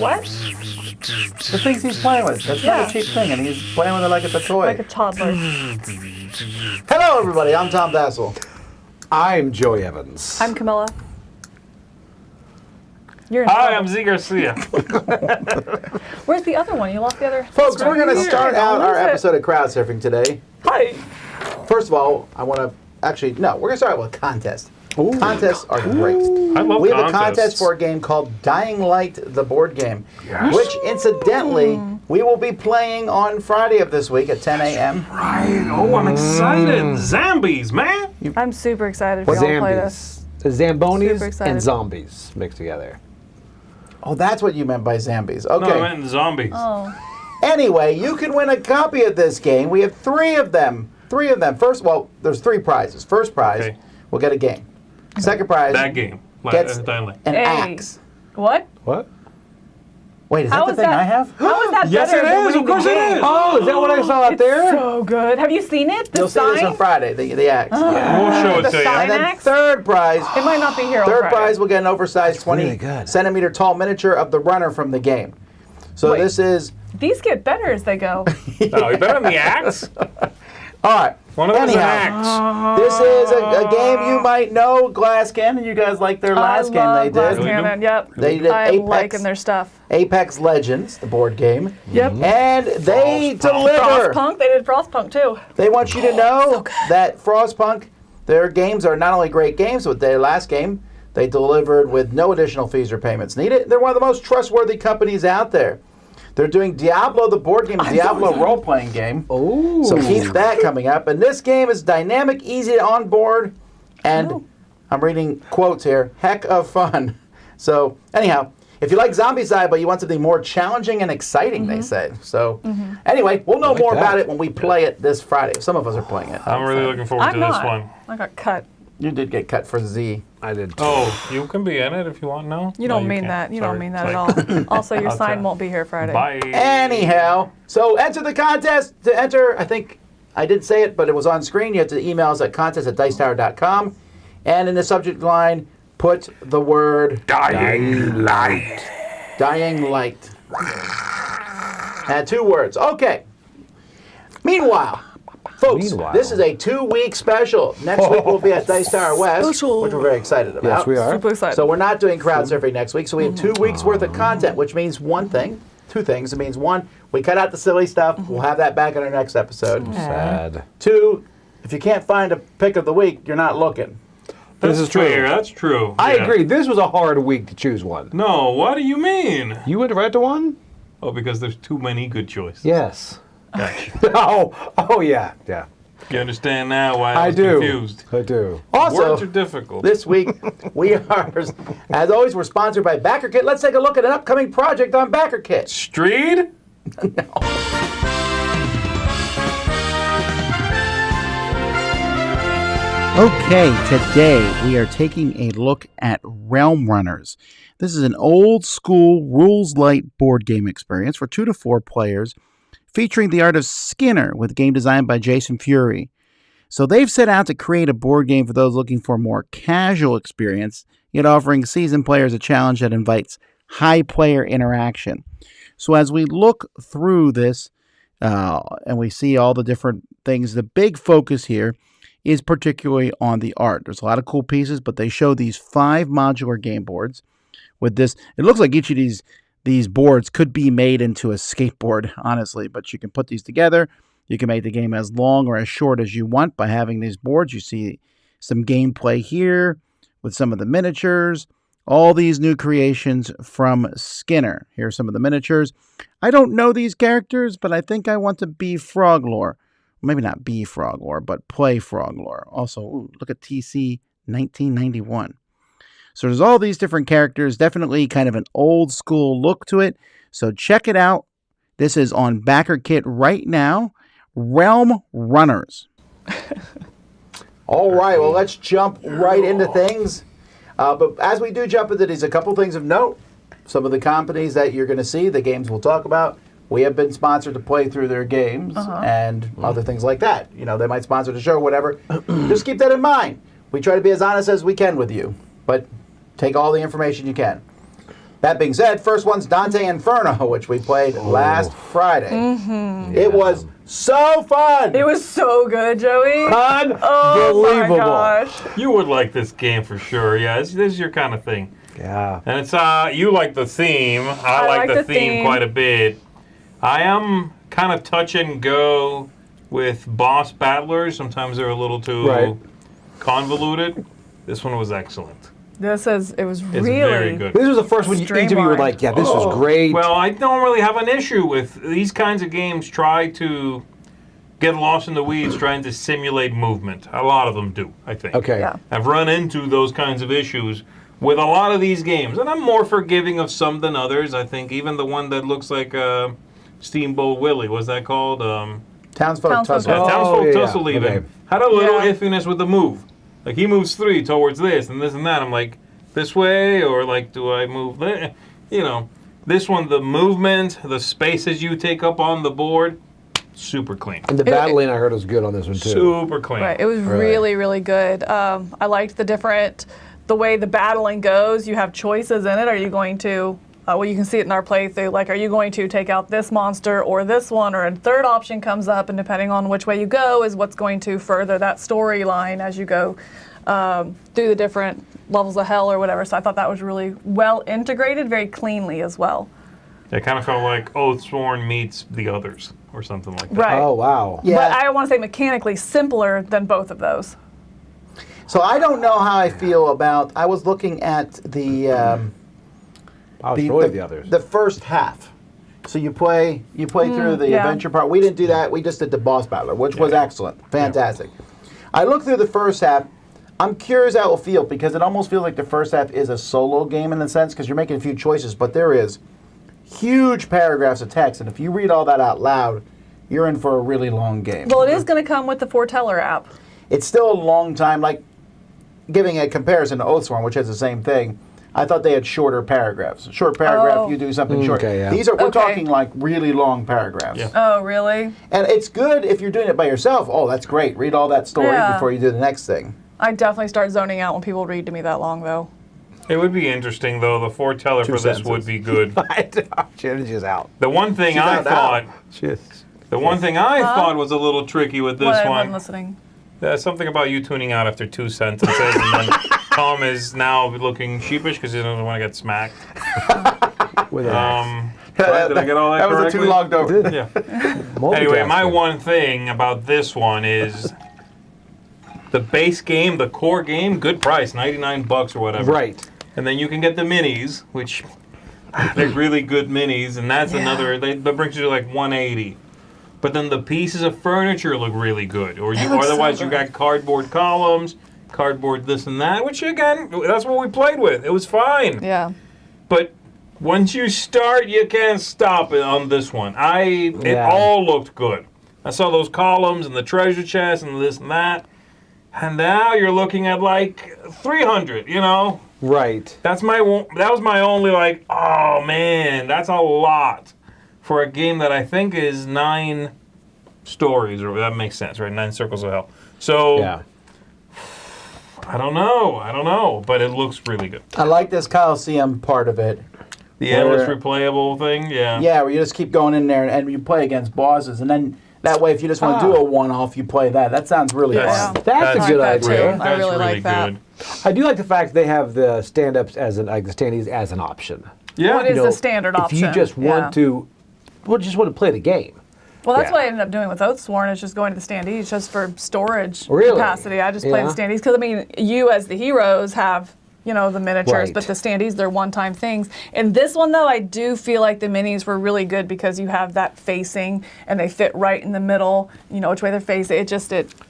What? The things he's playing with. That's not a cheap thing, and he's playing with it like it's a toy. Like a toddler. Hello, everybody. I'm Tom Dassel. I'm Joey Evans. I'm Camilla. You're in Hi, trouble. I'm Z Garcia. Where's the other one? You lost the other. Folks, we're going to start out our What is it? episode of Crowdsurfing today. Hi. First of all, I want to we're going to start with a contest. Ooh. Contests are great. I love We have a contests. contest for a game called Dying Light, the board game, which, incidentally, we will be playing on Friday of this week at 10 a.m. Right. Oh, I'm excited. Zombies, man. I'm super excited for y'all to play this. Zambies. The Zambonis Super excited. and zombies mixed together. Oh, that's what you meant by zombies. Okay. No, I meant zombies. Oh. Anyway, you can win a copy of this game. We have three of them. First, there's three prizes. First prize, Okay. we'll get a game. Second prize That game. gets Dying Light. an Hey. axe. What? What? Wait, is How that the is thing that? I have? How is that Yes, better it than is. winning Of course the it game? is. Oh, is that what I saw out there? So good. Have you seen it? The You'll see sign? this on Friday, the axe. We'll show it The to you. sign? And then axe? third prize, It might not be here on third Friday. prize will get an oversized 20 really good. centimeter tall miniature of the runner from the game. So Wait. this is, These get better as they go. No, you better than the axe. all right. One of them's an Anyhow, axe. this is a game you might know, Glass Cannon. You guys liked their last game they Glass did. Cannon. Yep. They did I'm Apex. liking their stuff. Apex Legends, the board game. Yep. And they deliver. Frostpunk. They did Frostpunk too. They want you to know that Frostpunk, their games are not only great games, but their last game, they delivered with no additional fees or payments needed. They're one of the most trustworthy companies out there. They're doing Diablo, the board game, Diablo role-playing game. Oh. So keep that coming up. And this game is dynamic, easy to onboard, and I'm reading quotes here, heck of fun. So anyhow, if you like Zombicide, but you want something more challenging and exciting, they say. So anyway, we'll know more about it when we play it this Friday. Some of us are playing it. I'm really looking forward I'm to not. this one. I got cut. You did get cut for Z. I did too. Oh, you can be in it if you want. No, You No, don't mean can't. that. You Sorry. don't mean that at Like, all. Also, your sign Okay. won't be here Friday. Bye. Anyhow, so enter the contest. To enter, I think I did say it, but it was on screen. You have to email us at contest@dicetower.com. And in the subject line, put the word Dying Light. Dying Light. And 2 words. Okay. Meanwhile, folks, this is a 2-week special. Next week we'll be at Dice Tower West, Special. which we're very excited about. Yes, we are. Super excited. So we're not doing Crowdsurfing next week, so we have 2 weeks worth of content, which means two things. It means 1, we cut out the silly stuff. We'll have that back in our next episode. Sad. 2, if you can't find a pick of the week, you're not looking. This is is true. fair. That's true. I Yeah. agree. This was a hard week to choose one. No, what do you mean? You went right to one? Oh, because there's too many good choices. Yes. Gotcha. Oh yeah. Yeah. You understand now why I I was do. confused. I do. Also, Words are difficult. this week, we are, as always, we're sponsored by Backerkit. Let's take a look at an upcoming project on Backerkit. Streed? Okay, today we are taking a look at Realm Runners. This is an old school rules-lite board game experience for 2 to 4 players, featuring the art of Skinner with game designed by Jason Furie. So they've set out to create a board game for those looking for a more casual experience, yet offering seasoned players a challenge that invites high player interaction. So as we look through this and we see all the different things, the big focus here is particularly on the art. There's a lot of cool pieces, but they show these 5 modular game boards with this. It looks like each of these boards could be made into a skateboard, honestly, but you can put these together. You can make the game as long or as short as you want by having these boards. You see some gameplay here with some of the miniatures. All these new creations from Skinner. Here are some of the miniatures. I don't know these characters, but I think I want to be Froglore. Maybe not be Froglore, but play Froglore. Also, ooh, look at TC 1991. So there's all these different characters. Definitely kind of an old school look to it. So check it out. This is on Backerkit right now. Realm Runners. All right, well, let's jump right into things. But as we do jump into these, a couple things of note. Some of the companies that you're going to see, the games we'll talk about, we have been sponsored to play through their games and other things like that. You know, they might sponsor the show or whatever. Just keep that in mind. We try to be as honest as we can with you, but take all the information you can. That being said, first one's Dante Inferno, which we played last Friday. It was so fun. It was so good, Joey. Unbelievable. Oh my gosh. You would like this game for sure. Yeah, this is your kind of thing. Yeah. And it's you like the theme. I like the theme quite a bit. I am kind of touch and go with boss battlers. Sometimes they're a little too convoluted. This one was excellent. It was It's really very good. This was the first one each of you were like, yeah, this was great. Well, I don't really have an issue with these kinds of games. Try to get lost in the weeds trying to simulate movement. A lot of them do, I think. Okay. Yeah. I've run into those kinds of issues with a lot of these games, and I'm more forgiving of some than others. I think even the one that looks like Steamboat Willie, what's that called? Townsfolk Tussle. Yeah, Townsfolk yeah. Tussle even. Okay. Had a little Yeah. iffiness with the move. Like he moves 3 towards this and this and that. I'm like, this way, or like, do I move there? You know, this one, the movement, the spaces you take up on the board, super clean. And the battling I heard was good on this one too. Super clean. Right. It was really, really good. I liked the way the battling goes. You have choices in it. Are you going to, well, you can see it in our playthrough, like, are you going to take out this monster or this one, or a third option comes up, and depending on which way you go is what's going to further that storyline as you go through the different levels of hell or whatever. So I thought that was really well integrated, very cleanly as well. It kind of felt like Oathsworn meets the others, or something like that. Right. Oh, wow. Yeah. But I want to say mechanically simpler than both of those. So I don't know how I feel about. I was looking at the I was really the others. the first half. So you play through the yeah. adventure part. We didn't do that. We just did the boss battler, which was excellent, fantastic. I looked through the first half. I'm curious how it will feel because it almost feels like the first half is a solo game in a sense because you're making a few choices, but there is huge paragraphs of text, and if you read all that out loud, you're in for a really long game. Well, it is going to come with the Foreteller app. It's still a long time, like giving a comparison to Oathsworn, which has the same thing. I thought they had shorter paragraphs. A short paragraph, you do something short. Okay, yeah. These are, we're Okay. talking like really long paragraphs. Yeah. Oh, really? And it's good if you're doing it by yourself. Oh, that's great. Read all that story Yeah. before you do the next thing. I definitely start zoning out when people read to me that long, though. It would be interesting, though. The foreteller for this would be good. She's out. The one thing She's I out thought, She's, one thing I thought was a little tricky with this What, everyone one. listening? There's something about you tuning out after 2 sentences, and then Tom is now looking sheepish because he doesn't want to get smacked. with a Right, did I get all that That was a correctly? too logged over. Yeah. Anyway, my multitasking. one thing about this one is the base game, the core game, good price, $99 or whatever. Right. And then you can get the minis, which they're really good minis, and that's another. That brings you to like $180. But then the pieces of furniture look really good, or you looks so otherwise you good. got cardboard columns, cardboard this and that, which again, that's what we played with. It was fine. Yeah. But once you start, you can't stop it on this one. It Yeah. all looked good. I saw those columns and the treasure chest and this and that, and now you're looking at like 300. You know. Right. That was my only like, oh man, that's a lot for a game that I think is 9 stories, or that makes sense, right? 9 circles of hell. So Yeah. I don't know, but it looks really good. I like this Coliseum part of it. The endless replayable thing, yeah. Yeah, where you just keep going in there and you play against bosses, and then that way, if you just want to do a one-off, you play that. That sounds really That's- fun. That's a I good like that idea. too. I That's really like that. good. I do like the fact they have the stand-ups as the standees as an option. Yeah. What is You know, the standard option? If you just want Yeah. to, just want to play the game. Well, that's Yeah. what I ended up doing with Oathsworn, is just going to the standees just for storage Really? capacity. I just play the Yeah. standees because, I mean, you as the heroes have, you know, the miniatures, Right. but the standees, they're one-time things. In this one, though, I do feel like the minis were really good because you have that facing and they fit right in the middle, you know, which way they're facing. It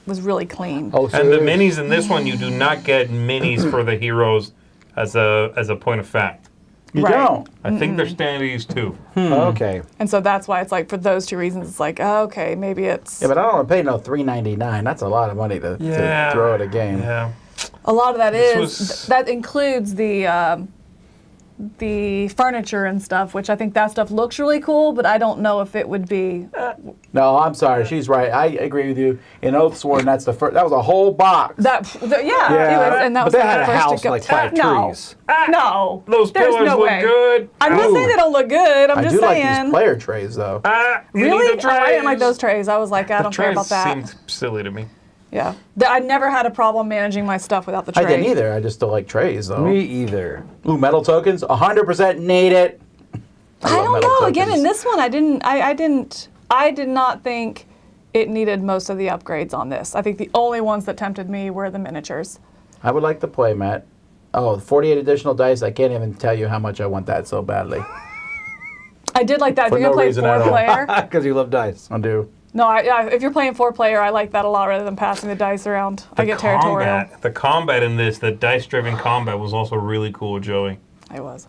was really clean. Oh, so And the there's- minis in this one, you do not get minis for the heroes as a point of fact. You Right. don't. I think they're standees too. Okay. And so that's why it's like, for those two reasons, it's like, oh, okay, maybe it's... Yeah, but I don't want to pay no $3.99. That's a lot of money to throw at a game. Yeah. A lot of that This is was- that includes the the furniture and stuff, which I think that stuff looks really cool, but I don't know if it would be. No, I'm sorry. She's right. I agree with you. In Oathsworn, that's the first. That was a whole box. Yeah, it was, and that But was they the had a first house to go. like 5 No, trees. no, Those there's pillars no look way. good. I'm not saying they don't look good. I'm I just do like saying. these player trays, though. You Really? need the Oh, I didn't like trays. those trays. I was like, I don't care about that. Seemed silly to me. Yeah, I never had a problem managing my stuff without the tray. I didn't either. I just don't like trays, though. Me either. Ooh, metal tokens. 100% need it. I love don't metal know. Again, tokens. in this one, I did not think it needed most of the upgrades on this. I think the only ones that tempted me were the miniatures. I would like the playmat. Oh, 48 additional dice. I can't even tell you how much I want that so badly. I did like that. For If you're no gonna play reason at all. 4-player, Because you love dice. I do. no, if you're playing 4-player, I like that a lot rather than passing the dice around. I get territorial. The combat in this, the dice-driven combat was also really cool, Joey. I was.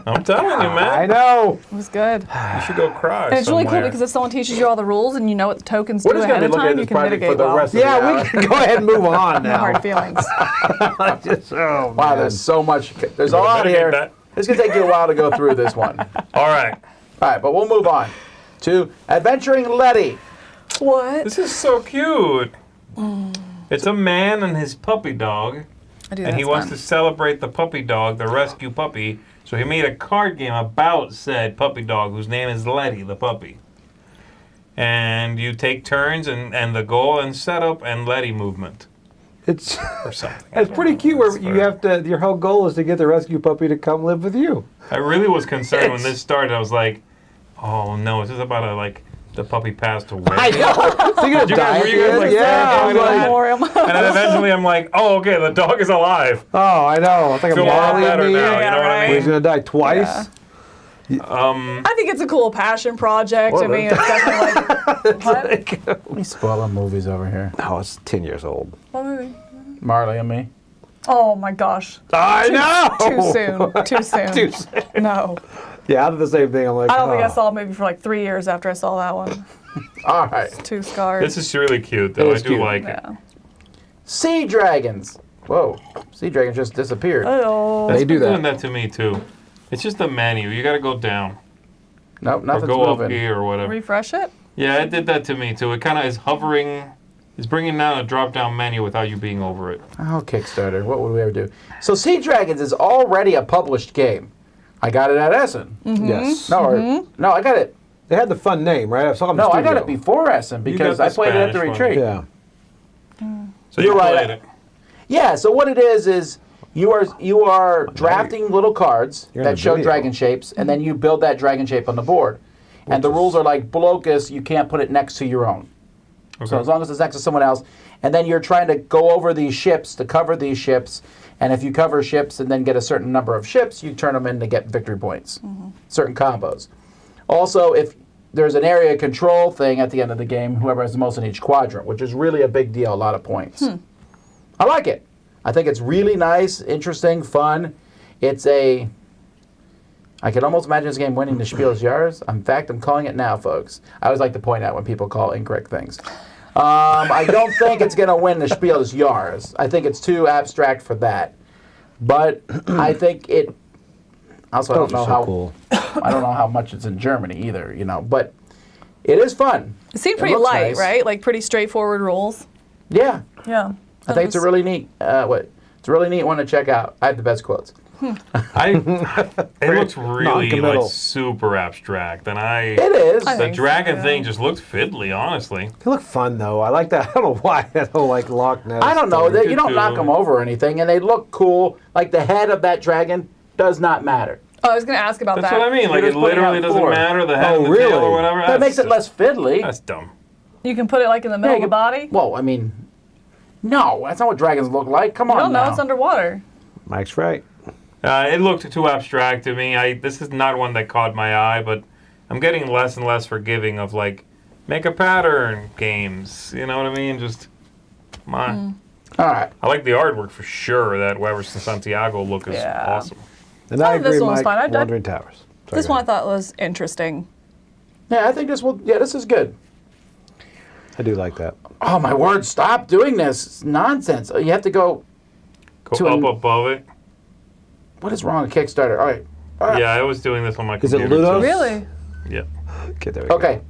I'm telling you, man. I know. It was good. You should go cry And it's really cool somewhere. because if someone teaches you all the rules and you know what the tokens We're do just going ahead to be of looking at time, you this can project mitigate for the well. rest of the Yeah, hour. we can go ahead and move on No now. hard feelings. Oh, Wow, man. there's so much. There's a wanna lot mitigate here. that? It's going to take you a while to go through this one. All right. All right, but we'll move on to Adventuring Letty. What? This is so cute. It's a man and his puppy dog, and he wants to celebrate the puppy dog, the rescue puppy. So he made a card game about said puppy dog, whose name is Letty, the puppy. And you take turns, and the goal and setup and Letty movement It's or something. it's pretty cute where you have to. Your whole goal is to get the rescue puppy to come live with you. I really was concerned when this started. I was like, "Oh no, is this about the puppy passed away?" I know. Thinking of You guys- were you guys dying. like Yeah. I that? was like, Memorial. And then eventually, I'm like, "Oh, okay, the dog is alive." oh, I know. It's like a Feel a lot Marley better and me. now. You know what I right. Where he's mean? gonna die twice. I think it's a cool passion project. I mean, it's definitely like. What? Let me spoil movies over here. Oh, it's 10 years old. What movie? Marley and me. Oh my gosh. I know. Too soon. Too soon. Too soon. No. Yeah, I did the same thing. I'm like, I don't think I oh. saw a movie for like 3 years after I saw that one. All right. Too scarred. This is really cute, though. It I is do cute. like it. Yeah. Sea dragons. Whoa. Sea dragons just disappeared. Oh. They do Doing that. that to me too. It's just the menu. You got to go down Nope, or nothing's go up moving. here or whatever. Refresh it? Yeah, it did that to me too. It kind of is hovering. It's bringing down a drop-down menu without you being over it. Oh, Kickstarter. What would we ever do? So Sea Dragons is already a published game. I got it at Essen. Yes. No, no, I got it. They had the fun name, right? I saw them in No, the I got studio. it before Essen because got I the played it at the Spanish one. retreat. Yeah. So You're you right. played it. Yeah, so what it is you are drafting little cards You're in that the show video. dragon shapes, and then you build that dragon shape on the board. And the rules are like Blocus, you can't put it next to your own. So as long as it's next to someone else, and then you're trying to go over these ships to cover these ships, and if you cover ships and then get a certain number of ships, you turn them in to get victory points, certain combos. Also, if there's an area control thing at the end of the game, whoever has the most in each quadrant, which is really a big deal, a lot of points. I like it. I think it's really nice, interesting, fun. It's a... I can almost imagine this game winning the Spiel des Jahres. In fact, I'm calling it now, folks. I always like to point out when people call incorrect things. I don't think it's going to win the Spiel des Jahres. I think it's too abstract for that. But I think it... Also, I don't know how cool. I don't know how much it's in Germany either, you know. But it is fun. It seemed pretty looks light, nice. right? Like pretty straightforward rules. Yeah, Yeah. I think it's a really neat. It's a really neat one to check out. I have the best quotes. It looks really non-committal. like super abstract, and It is. I the think dragon so. thing just looked fiddly, honestly. They look fun though. I like that. I don't know why that whole like Loch Ness. I don't know. thing. You don't knock them over or anything, and they look cool. Like the head of that dragon does not matter. Oh, I was going to ask about That's that. what I mean. Like You're it just putting literally out doesn't four. matter the head Oh, and the tail really? or whatever. That makes it less fiddly. That's dumb. You can put it like in the middle of the body? Well, I mean, no, that's not what dragons look like. Come I on don't know. now. It's underwater. Mike's right. It looked too abstract to me. This is not one that caught my eye, but I'm getting less and less forgiving of like make a pattern games. You know what I mean? Just come on. All right. I like the artwork for sure. That Weverson Santiago look is Yeah. awesome. And I thought this agree, one was Mike. fine. I- Wandering Towers. Sorry, This go one I ahead. thought was interesting. Yeah, I think this will. Yeah, this is good. I do like that. Oh my word! Stop doing this. It's nonsense. You have to go. Go To up an- above it. What is wrong with Kickstarter? All right. Yeah, I was doing this on my Is it computer. Ludos? too. Really? Yeah. Okay, there we go. Okay.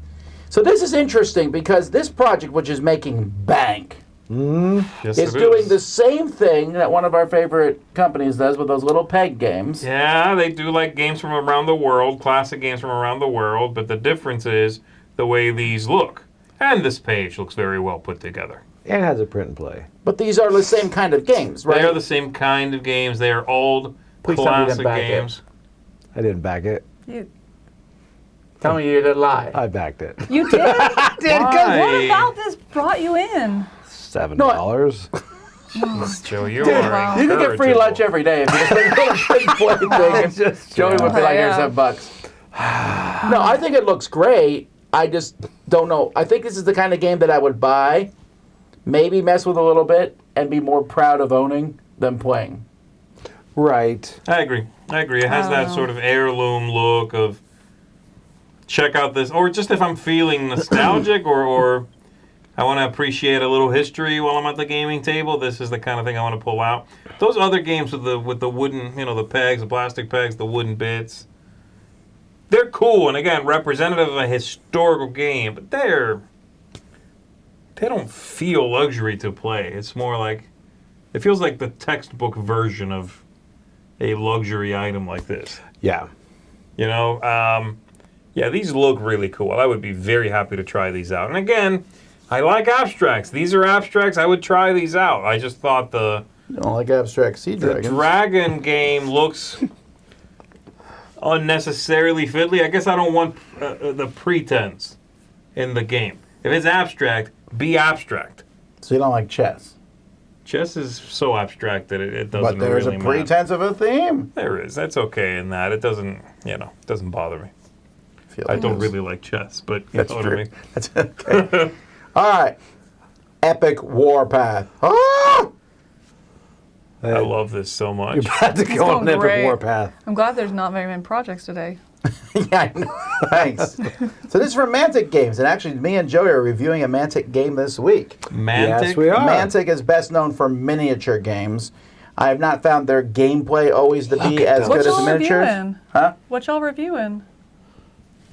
So this is interesting because this project, which is making bank, Yes, is it doing is. the same thing that one of our favorite companies does with those little peg games. Yeah, they do like games from around the world, classic games from around the world, but the difference is the way these look. And this page looks very well put together. And it has a print and play. But these are the same kind of games, right? They are the same kind of games. They are old, Please tell me you didn't classic back it. games. I didn't back it. You, Tell me you didn't lie. I backed it. you did? Why? What about this brought you in? $7. Joe, you Wow. are You can get free lunch every day if you just make a play thing. And Just Joey would be like, here's Yeah. $7. No, I think it looks great. I just don't know. I think this is the kind of game that I would buy, maybe mess with a little bit, and be more proud of owning than playing. Right. I agree. It has that sort of heirloom look of check out this, or just if I'm feeling nostalgic or I want to appreciate a little history while I'm at the gaming table, this is the kind of thing I want to pull out. Those other games with the wooden, the pegs, the plastic pegs, the wooden bits, they're cool and again representative of a historical game, but they don't feel luxury to play. It's more like it feels like the textbook version of a luxury item like this. Yeah. Yeah, these look really cool. I would be very happy to try these out. And again, I like abstracts. These are abstracts. I would try these out. I just thought the You don't like abstract sea dragons? dragon game looks unnecessarily fiddly. I guess I don't want the pretense in the game. If it's abstract, be abstract. So you don't like chess? Chess is so abstract that it doesn't But there's really a matter. pretense of a theme. There is. That's okay in that. It doesn't, doesn't bother me. Feel I like don't this. really like chess, but you That's know what I true. mean. That's okay. All right. Epic Warpath. Ah! I love this so much. You're about to go going on an epic great. warpath. I'm glad there's not very many projects today. Yeah, I know. Thanks. So this is from Mantic Games, and actually me and Joey are reviewing a Mantic game this week. Mantic? Yes, we are. Mantic is best known for miniature games. I have not found their gameplay always to be as What good as the y'all miniatures. reviewing? Huh? What y'all reviewing?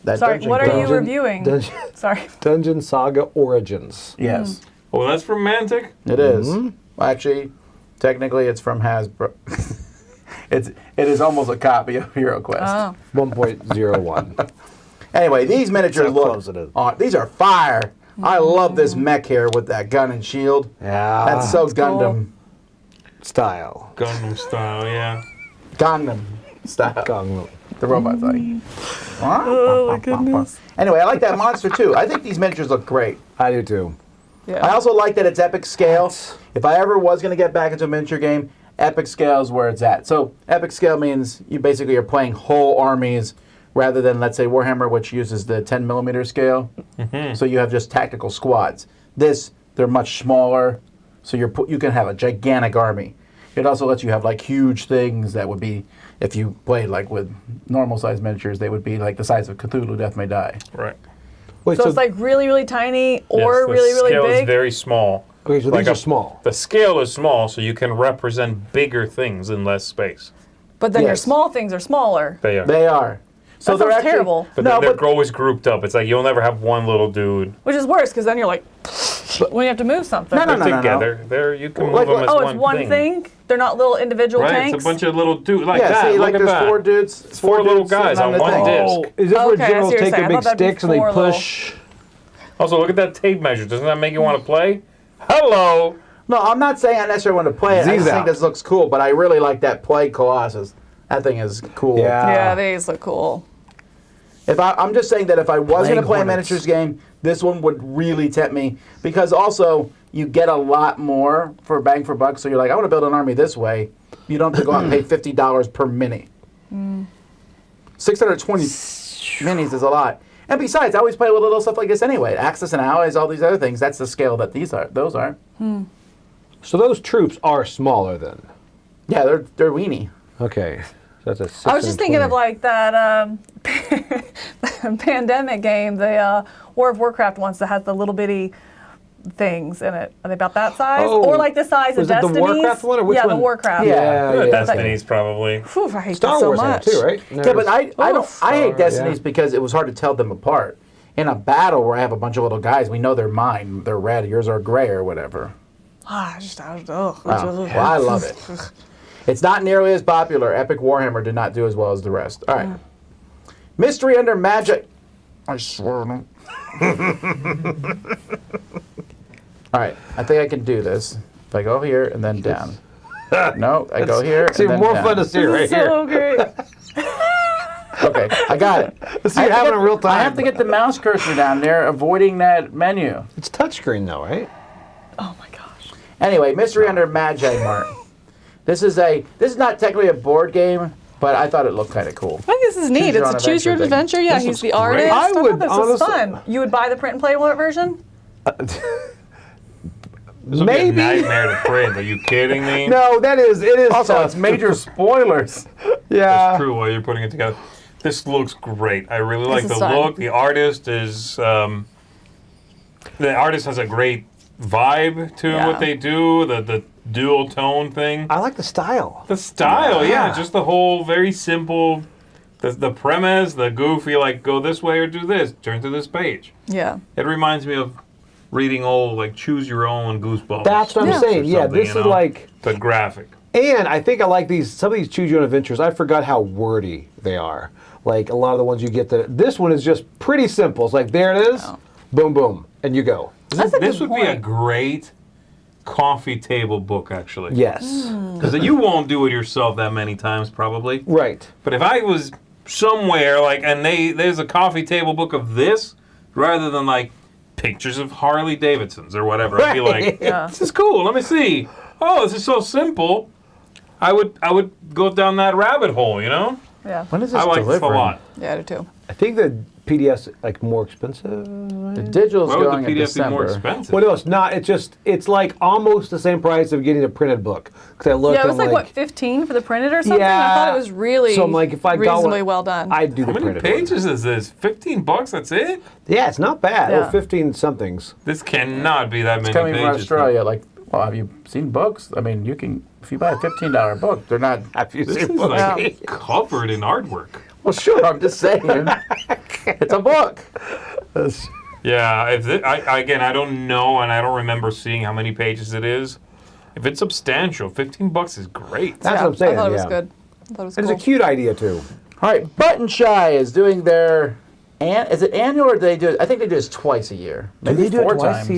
That Sorry, dungeon what are crawl. you reviewing? Sorry. Dungeon Saga Origins. Yes, Oh, that's from Mantic? it is. Well, actually, technically, it's from Hasbro. It is almost a copy of HeroQuest. Oh. 1.01. Anyway, these miniatures That's how close it is. these are fire. I love this mech here with that gun and shield. Yeah. That's so cool. Gundam. Style. Gundam style, yeah. Gundam style. Gong. The robot thing. Oh my goodness. Anyway, I like that monster too. I think these miniatures look great. I do too. Yeah. I also like that it's epic scale. If I ever was going to get back into a miniature game, epic scale is where it's at. So epic scale means you basically are playing whole armies rather than, let's say, Warhammer, which uses the 10 millimeter scale. So you have just tactical squads. This, they're much smaller, so you can have a gigantic army. It also lets you have like huge things that would be, if you played like with normal size miniatures, they would be like the size of Cthulhu Death May Die. Right. Wait, So it's like really, really tiny or Yes, the really, really scale is big? very small. okay, so like these are a- small. The scale is small, so you can represent bigger things in less space. But then your Yes. small things are smaller. They are. They are. So That they're sounds actually terrible. but no, they're but always grouped up. It's like you'll never have one little dude. Which is worse because then you're like, when you have to move something. No, no, They're no. together. They're you can Like move them what- as Oh, one it's one thing? They're not little individual Right, tanks? it's a bunch of little dudes like yeah, that. see, Look like at there's that. four dudes. It's four little dudes sitting guys on the one thing. disc. Oh, is this where Okay, I see generals what you're take saying. the I big thought that'd be sticks and they four little- push? Also, look at that tape measure. Doesn't that make you want to play? Hello. No, I'm not saying I necessarily want to play it. I Z's just think out. this looks cool, but I really like that play Colossus. That thing is cool. Yeah. Yeah, these look cool. I'm just saying that if I was going to Playing play a Hornets. miniatures game, this one would really tempt me because also you get a lot more for bang for buck. So you're like, I want to build an army this way. You don't have to go out and pay $50 per mini. 620 minis is a lot. And besides, I always play with little stuff like this anyway. Axis and allies, all these other things. That's the scale that those are. So those troops are smaller then. Yeah, they're weenie. Okay. So that's a 6 I was just thinking of like that pandemic game, the War of Warcraft ones that has the little bitty things in it. Are they about that size? Oh, or like the size of was it the Destiny's? Warcraft one, or which yeah, one? the Warcraft. Yeah. Destiny's probably. Whew, I hate Star that so Wars had much. it too, right? Yeah, but I hate Destiny's yeah. because it was hard to tell them apart. In a battle where I have a bunch of little guys, we know they're mine. They're red. Yours are gray or whatever. I don't know. Well, I love it. It's not nearly as popular. Epic Warhammer did not do as well as the rest. All right. Mystery Under Magi. I swear. No. All right. I think I can do this. If I go here and then down. No, I go here See, and then more down. fun to see right here. So great. Okay, I got it. Let's see it happen in real time. I have to get the mouse cursor down there, avoiding that menu. It's touchscreen though, right? Oh my gosh. Anyway, Mystery Under Magi-Mart. This is not technically a board game, but I thought it looked kind of cool. I think this is neat. Your It's own a choose your adventure thing. adventure. Yeah, This he's looks the artist. great. I thought would this was honestly- fun. You would buy the print and play version? This would be a Maybe. nightmare to print. Are you kidding me? No, it is. Also, tough. it's major spoilers. Yeah. That's true while you're putting it together. This looks great. I really like This the is fun. look. The artist is the artist has a great vibe to Yeah. what they do. The dual tone thing. I like the style. The style, yeah, just the whole very simple. The premise, the goofy, like go this way or do this, turn to this page. Yeah. It reminds me of reading old like Choose Your Own Goosebumps. That's what Yeah. I'm saying. or Yeah, something, this you is know? like, the graphic. and I think I like some of these choose your own adventures. I forgot how wordy they are. Like a lot of the ones you get. This one is just pretty simple. It's like there it is, boom, boom, and you go. That's a This good would be a point. great coffee table book, actually. Yes. Because you won't do it yourself that many times, probably. Right. But if I was somewhere, like, and there's a coffee table book of this, rather than, like, pictures of Harley Davidsons or whatever, I'd be like, Yeah. this is cool, let me see. Oh, this is so simple. I would go down that rabbit hole, you know? Yeah. When is this I like this a delivering? lot. Yeah, I do too. I think the PDF's like more expensive. The digital's Why would going the in PDF be more December. expensive? Well, no, it's not. It's like almost the same price of getting a printed book. Because I looked. Yeah, it was I'm like, what, 15 for the printed or something? I thought it was really So I'm like, if I got reasonably one, well done. I'd do How the many printed one. pages is this? 15 bucks, that's it? Yeah, it's not bad. Yeah. Or 15 somethings. This cannot be that many Coming pages. from Australia, like, well, have you seen books? I mean, you can, if you buy a $15 book, they're not. Have you This seen is books? like covered in artwork. Well, sure, I'm just saying. It's a book. Yeah, again, I don't know, and I don't remember seeing how many pages it is. If it's substantial, 15 bucks is great. That's yeah, what I'm saying. I thought it was yeah. good. I thought it was And cool. it's a cute idea too. All right, Button Shy is doing their. Is it annual or do they do it? I think they do this twice a year. Maybe four times.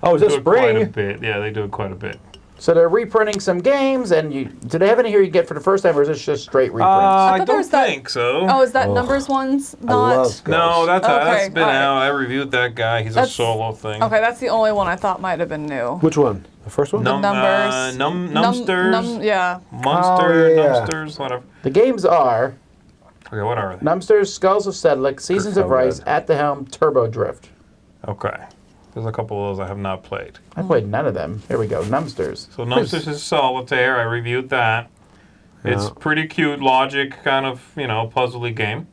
Oh, is They this do it quite a spring? bit. Yeah, they do it quite a bit. So they're reprinting some games, and do they have any here you get for the first time, or is this just straight reprints? I thought there don't was that- think so. Oh, is that numbers ones I not? love Ghosts. No, that's Okay, been all right. out. I reviewed that guy. He's a That's- solo thing. Okay, that's the only one I thought might have been new. Which one? The first one? numbers. Numsters. Yeah. Monster, Oh, yeah. Numsters, whatever. The games are Okay, what are they? Numsters, Skulls of Sedlick, Seasons of Oh, Rice, good. At the Helm, Turbo Drift. Okay. There's a couple of those I have not played. I played none of them. Here we go, Numsters. So Numsters is Solitaire. I reviewed that. It's Yeah. pretty cute, logic kind of, puzzly game.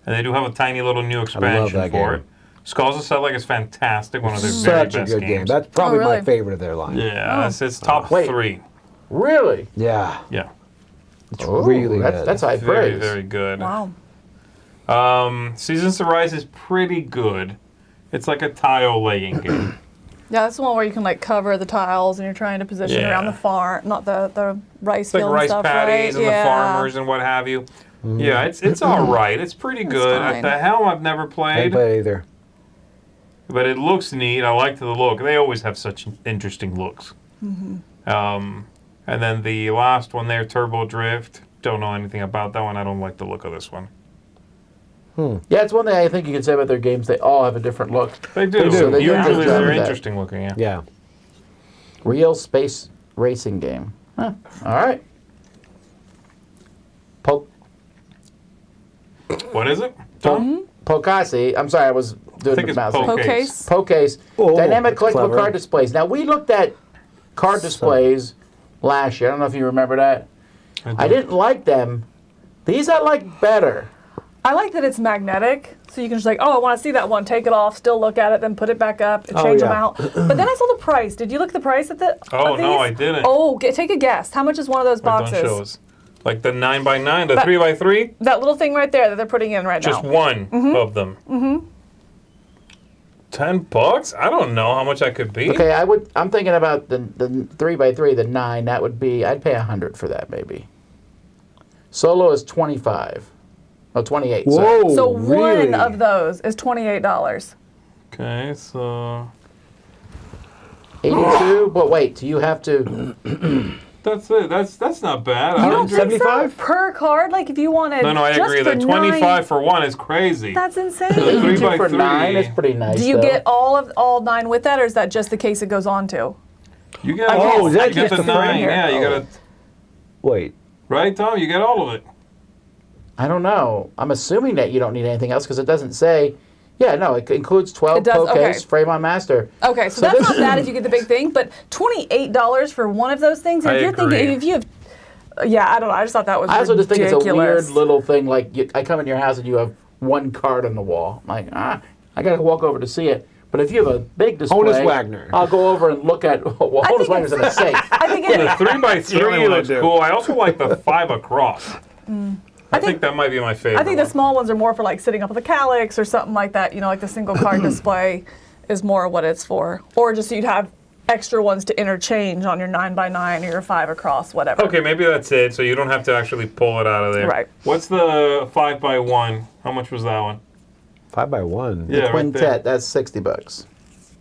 And they do have a tiny little new expansion that for game. it. Skulls of Sedlick is fantastic, one of their very Such a best good games. game. That's probably my really? favorite of their line. Yeah, it's top Wait. 3. Really? Yeah. Yeah. It's Ooh, really that's, good. That's high Very, praise. very good. Wow. Seasons of Rise is pretty good. It's like a tile laying game. Yeah, that's the one where you can like cover the tiles and you're trying to position Yeah. around the farm, not the rice It's like field rice and stuff, paddies right? and the farmers and what have you. Yeah, it's all right. It's pretty good. At fine. the Helm, I've never I didn't played, play it either. but it looks neat. I like the look. They always have such interesting looks. And then the last one there, Turbo Drift. Don't know anything about that one. I don't like the look of this one. Yeah, it's one thing I think you can say about their games. They all have a different look. They do. So they do a good Usually job they're of that. interesting looking. Yeah. Yeah. Real space racing game. Huh. All right. What is it? Tom? Pokase. I'm sorry, I was doing I think the it's mouse. Pokase. Pokase. Oh, Dynamic collectible clever. card displays. Now, we looked at card displays last year. I don't know if you remember that. I didn't like them. These I like better. I like that it's magnetic, so you can just like, oh, I want to see that one, take it off, still look at it, then put it back up, and change them out. But then I saw the price. Did you look at the price of the? Oh, of these? no, I didn't. Oh, take a guess. How much is one of those boxes? Don't show us. Like the 9x9, the 3x3? That little thing right there that they're putting in right Just now. one of them. Mm-hmm. $10? I don't know how much that could be. Okay, I'm thinking about the 3x3, the 9. That would be, I'd pay $100 for that maybe. Solo is $25. Oh, $28. Whoa, Sorry. So really? one of those is $28. Okay, so 82. But wait, you have to. that's it. That's not bad. You don't think so? 75? Per card? Like if you wanted No, I just agree. for The 25 9, for one is crazy. that's insane. 82 for 3x3. 9 is pretty nice. Do you though. get all 9 with that, or is that just the case it goes on to? You get Oh, is that you get just the the frame 9. here? Yeah, you Oh. got to. Wait. Right, Tom? You get all of it. I don't know. I'm assuming that you don't need anything else because it doesn't say. Yeah, no, it includes 12 It does, Pokase, okay. frame on master. Okay, so that's not bad if you get the big thing, but $28 for one of those things. I If you're agree. thinking, if you have, yeah, I don't know. I just thought that was I also just think it's a ridiculous. weird little thing. Like I come in your house and you have one card on the wall. I'm like, I gotta walk over to see it. But if you have a big display, Honus Wagner. I'll go over and look at. Well, I Honus think Wagner's in a safe. I think it The is. 3x3 looks cool. I also like the 5 across. I think think- that might be my favorite. I think the one. small ones are more for like sitting up with a calyx or something like that. You know, like the single card display is more what it's for. Or just so you'd have extra ones to interchange on your 9x9 or your 5 across, whatever. Okay, maybe that's it. So you don't have to actually pull it out of there. Right. What's the 5x1? How much was that one? 5x1. Yeah, right there. Quintet, that's $60.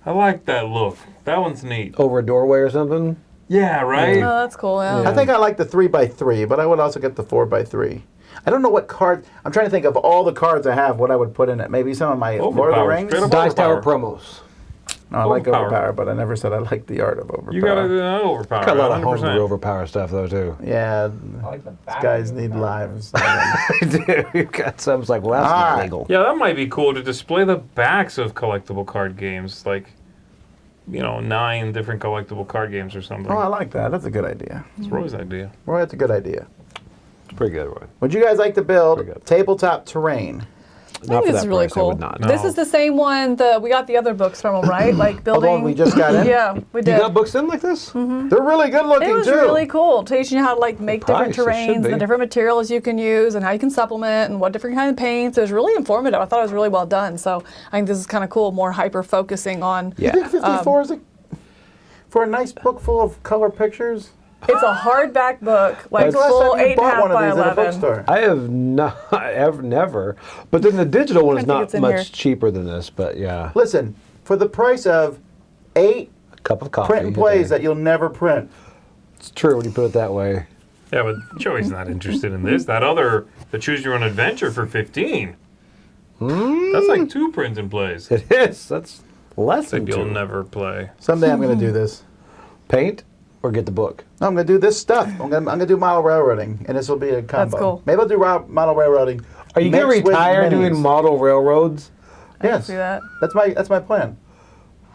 I like that look. That one's neat. Over a doorway or something? Yeah, right? Oh, that's cool. Yeah. Yeah. I think I like the 3x3, but I would also get the 4x3. I don't know what card. I'm trying to think of all the cards I have. What I would put in it. Maybe some of my Lord of the Overpower, Rings. straight up. Dice Tower Overpower. promos. No, I like Overpower. Overpower, but I never said I like the art of Overpower. You gotta do that overpower. Got a lot of 100%. homebrew overpower stuff though too. Yeah, I like the these back guys of need the lives. I do. You got some. It's like, well, that's All not right. legal. Yeah, that might be cool to display the backs of collectible card games, like, 9 different collectible card games or something. Oh, I like that. That's a good idea. It's Roy's idea. Well, that's a good idea. It's pretty good, Roy. Would you guys like to build Pretty good. tabletop terrain? I Not think for this is that really price, I cool. would not. This No. is the same one we got the other books from them, right? Like Oh, the building. one we just got in? Yeah, we You did. got books in like this? They're really good looking, It was too. really cool, teaching you how to like make different price, it should terrains, be. the different materials you can use, and how you can supplement, and what different kind of paints. It was really informative. I thought it was really well done. So I think this is kind of cool, more hyper focusing on. You think 54 is for a nice book full of color pictures? It's a hardback book, like When's the last full time you 8.5 bought one of by these at a 11. bookstore? I have not ever, never. But then the digital one is think not it's in much here. cheaper than this. But yeah, Listen, for the price of 8 a cup of coffee. print and plays that you'll never print. It's true when you put it that way. Yeah, but Joey's not interested in this. That other, the Choose Your Own Adventure for 15. That's like 2 print and plays. It is. That's less than You'll two. never play. Someday I'm going to do this. Paint or get the book. No, I'm going to do this stuff. I'm going to do model railroading, and this will be a combo. cool. Maybe I'll do model railroading. Are you going to mixed with retire doing minis. model railroads? I can Yes. see that. That's my plan.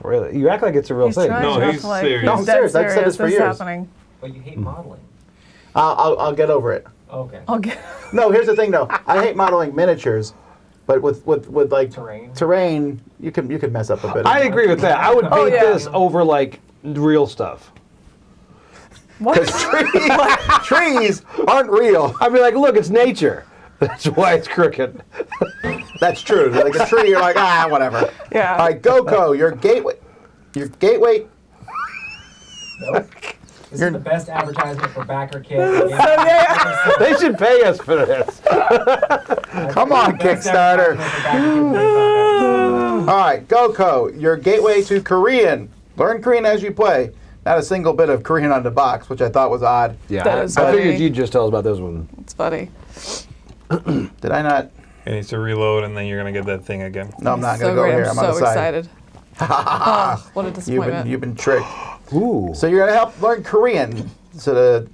Really? You act like it's a real He's thing. trying No, to he's like, serious. No, I'm he's dead serious. I've said this for This years. is happening. But you hate modeling. I'll get over it. Okay. I'll get. No, here's the thing though. I hate modeling miniatures, but with like Terrain. you can mess up a bit. I agree with that. I would beat Oh, yeah. this over like real stuff. What? Trees aren't real. I'd be like, look, it's nature. That's why it's crooked. That's true. Like a tree, you're like, whatever. Yeah. All right, Goko, your gateway. This is the best advertisement for Backerkit. They should pay us for this. Come on, Kickstarter. All right, Goko, your gateway to Korean. Learn Korean as you play. Not a single bit of Korean on the box, which I thought was odd. Yeah, That is I figured funny. you'd just tell us about this one. It's funny. Did I not? It needs to reload, and then you're going to get that thing again. No, I'm not So going to go great. here. I'm I'm on so the side. excited. Oh, what a disappointment. You've been tricked. Ooh. So you're going to help learn Korean. So the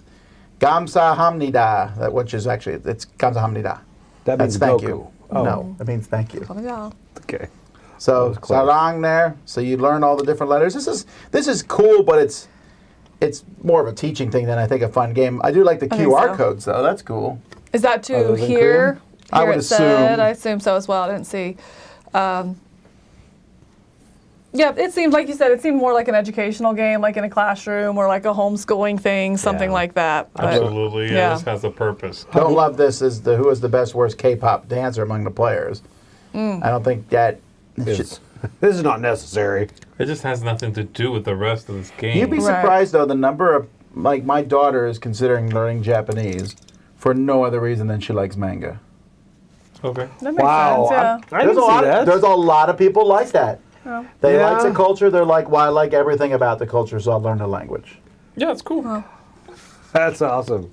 감사합니다, which is actually, it's 감사합니다. That That's means thank Goku. you. Oh. No, it means thank you. Oh, yeah. Okay. So was clever. sarang there. So you learn all the different letters. This is cool, but it's more of a teaching thing than I think a fun game. I do like the I think QR so. codes though. That's cool. Is that to Other than here I Here would it said, assume. I assume so as well. I didn't see. Yeah, it seemed like you said. It seemed more like an educational game, like in a classroom or like a homeschooling thing, something like that. But, Absolutely, yeah. This has a purpose. Don't love this as the who is the best worst K-pop dancer among the players. I don't think that This is not necessary. It just has nothing to do with the rest of this game. You'd be surprised though the number of like my daughter is considering learning Japanese for no other reason than she likes manga. Okay. that makes Wow. sense. Yeah. I didn't see that. There's a lot of people like that. They Yeah. like the culture. They're like, well, I like everything about the culture, so I'll learn the language. Yeah, it's cool. That's awesome.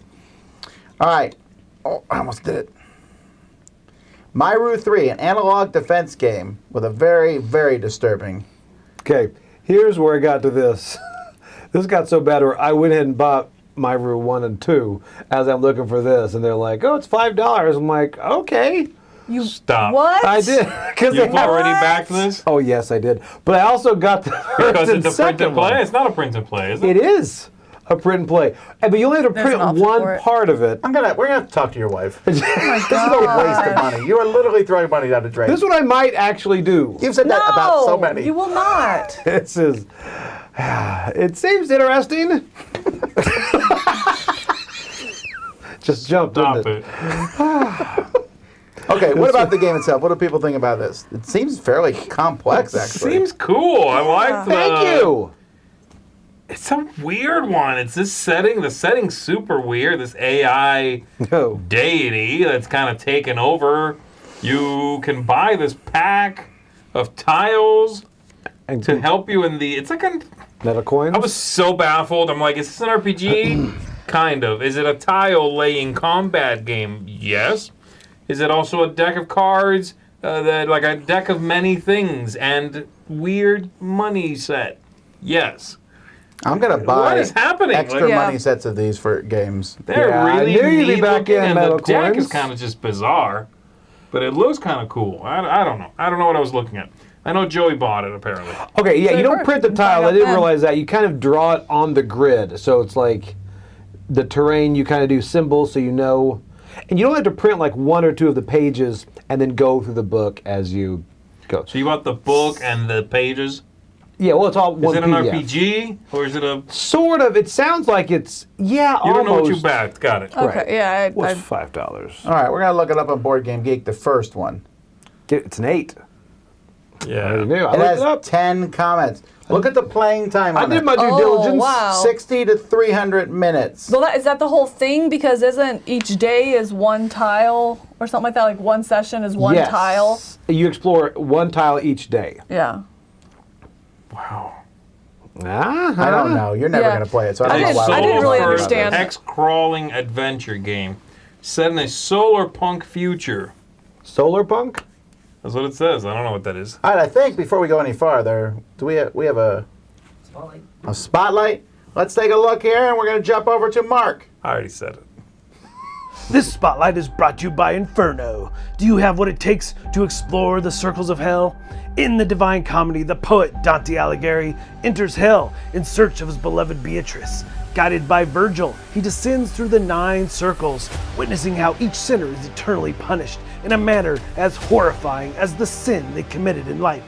All right. Oh, I almost did it. MIRU 3, an analog defense game with a very, very disturbing. Okay, here's where I got to this. This got so bad where I went ahead and bought MIRU 1 and 2 as I'm looking for this, and they're like, oh, it's $5. I'm like, okay. You Stop. What? I did. Because You've already backed this? Oh, yes, I did. But I also got the Because first and it's a print second and play? one. It's not a print and play, is it? It is a print and play. But you only have to There's an print option for one it. part of it. We're gonna have to talk to your wife. Oh my This is a waste of money. You are literally throwing money down the drain. This is what I might actually do. You've said No, that about so many. you will not. This is. It seems interesting. Just jumped Stop into it. Okay, what about the game itself? What do people think about this? It seems fairly complex, actually. Seems cool. I like the... Thank you. It's a weird one. It's this setting. The setting's super weird. This AI No. deity that's kind of taken over. You can buy this pack of tiles And to help you in the... It's like a... meta coins. I was so baffled. I'm like, is this an RPG? Kind of. Is it a tile laying combat game? Yes. Is it also a deck of cards? That like a deck of many things and weird money set? Yes. I'm gonna buy What is happening? extra Like, Yeah. money sets of these for games. they're Yeah, I really knew you'd be neat back looking, in and metal the deck coins. is kind of just bizarre, but it looks kind of cool. I don't know. I don't know what I was looking at. I know Joey bought it apparently. Okay, yeah, So you don't first print the you can find tile. I out didn't then. realize that. You kind of draw it on the grid. So it's like the terrain, you kind of do symbols so you know. And you don't have to print like one or two of the pages and then go through the book as you go. So you bought the book and the pages. Yeah, well, it's all Is one it an PDF. RPG or is it a? Sort of. It sounds like it's, yeah, You don't know what you almost. backed. Got it. Okay, Right. yeah. What's $5? All right, we're gonna look it up on Board Game Geek. The first one. It's an 8. I Yeah. already knew. I It looked has it up. 10 comments. Look at the playing time I on did it. my due Oh, diligence. wow. 60 to 300 minutes. Well, is that the whole thing? Because isn't each day is one tile or something like that? Like one session is one Yes. tile? You explore one tile each day. Yeah. Wow. I don't know. You're never Yeah. gonna play it, so I I don't know didn't- why. I we're didn't really talking about this. understand. Hex crawling adventure game set in a solar punk future. Solar Punk? That's what it says. I don't know what that is. All right, I think before we go any farther, do we have a Spotlight. spotlight? Let's take a look here, and we're gonna jump over to Mark. I already said it. This spotlight is brought to you by Inferno. Do you have what it takes to explore the circles of hell? In the Divine Comedy, the poet Dante Alighieri enters hell in search of his beloved Beatrice. Guided by Virgil, he descends through the 9 circles, witnessing how each sinner is eternally punished in a manner as horrifying as the sin they committed in life.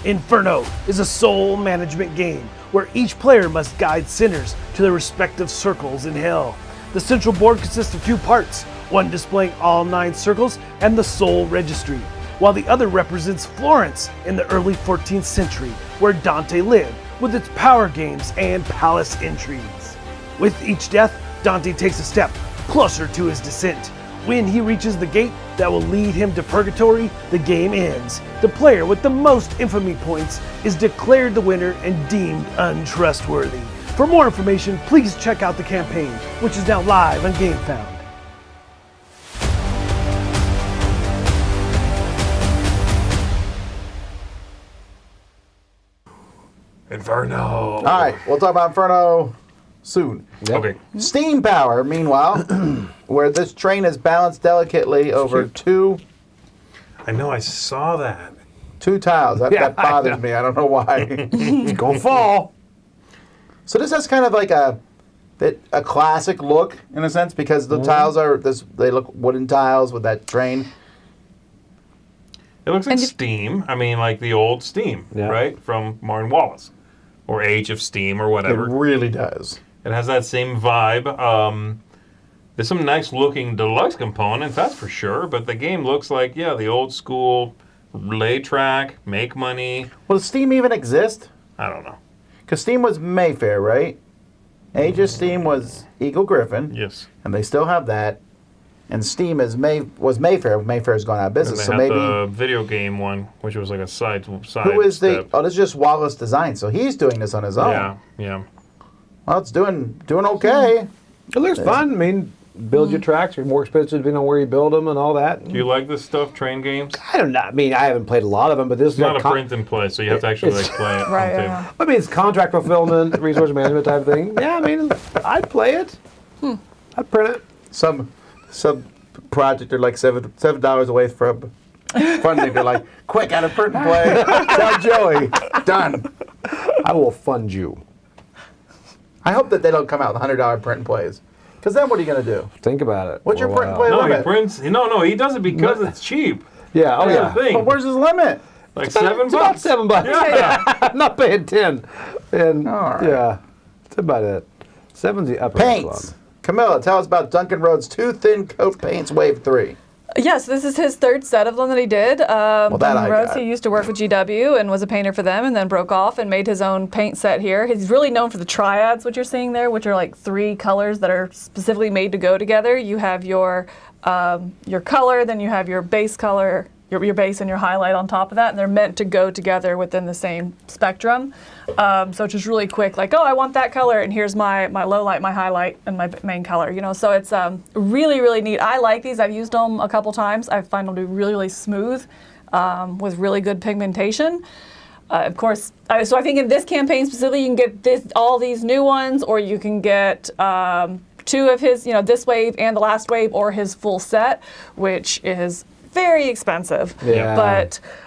Inferno is a soul management game where each player must guide sinners to their respective circles in hell. The central board consists of 2 parts, one displaying all 9 circles and the soul registry, while the other represents Florence in the early 14th century, where Dante lived, with its power games and palace intrigues. With each death, Dante takes a step closer to his descent. When he reaches the gate that will lead him to purgatory, the game ends. The player with the most infamy points is declared the winner and deemed untrustworthy. For more information, please check out the campaign, which is now live on GameFound. Inferno. All right, we'll talk about Inferno soon. Okay. Steam power, meanwhile, where this train is balanced delicately over two I know. I saw that. tiles. That, Yeah, that bothers me. I don't know why. It's gonna fall. So this has kind of like a a classic look in a sense because the tiles are they look wooden tiles with that train. It looks like Steam. I mean, like the old Steam, right? From Martin Wallace. Or Age of Steam or whatever. It really does. It has that same vibe. There's some nice looking deluxe components, that's for sure. But the game looks like, the old school lay track, make money. Well, does Steam even exist? I don't know. Because Steam was Mayfair, right? Age of Steam was Eagle Griffin. Yes. And they still have that. And Steam was Mayfair. Mayfair's gone out of business. And So they maybe had the video game one, which was like a side who is step. this is just Wallace Design. So he's doing this on his own. Yeah. Well, it's doing okay. It looks fun. I mean, build your tracks. You're more expensive depending on where you build them and all that. Do you like this stuff, train games? I don't know. I mean, I haven't played a lot of them, but this It's not a print and play, so you have to actually play it. Right, on yeah. tape. I mean, it's contract fulfillment, resource management type thing. Yeah, I mean, I'd play it. I'd print it. Some project are like $7 away from funding. They're like, quick, out of print and play. Tell Joey. Done. I will fund you. I hope that they don't come out with $100 print and plays. Because then what are you going to do? Think about it. What's your for a print and while. play No, he limit? prints. No, he does it because it's cheap. Yeah, oh That's yeah. the thing. But where's his limit? Like It's about $7. $7. Yeah. I'm not paying 10. And All right. yeah, that's about it. 7's the upper Paints. echelon. Camilla, tell us about Duncan Rhodes' 2 Thin Coat Paints Wave 3. Yes, this is his third set of them that he did. that I Rhodes, got. he used to work with GW and was a painter for them and then broke off and made his own paint set here. He's really known for the triads, what you're seeing there, which are like 3 colors that are specifically made to go together. You have your color, then you have your base color, your base and your highlight on top of that, and they're meant to go together within the same spectrum. So it's just really quick, like, oh, I want that color, and here's my low light, my highlight, and my main color. So it's really, really neat. I like these. I've used them a couple times. I find them to be really, really smooth with really good pigmentation. Of course, so I think in this campaign specifically, you can get all these new ones, or you can get 2 of his, this wave and the last wave, or his full set, which is very expensive. Yeah.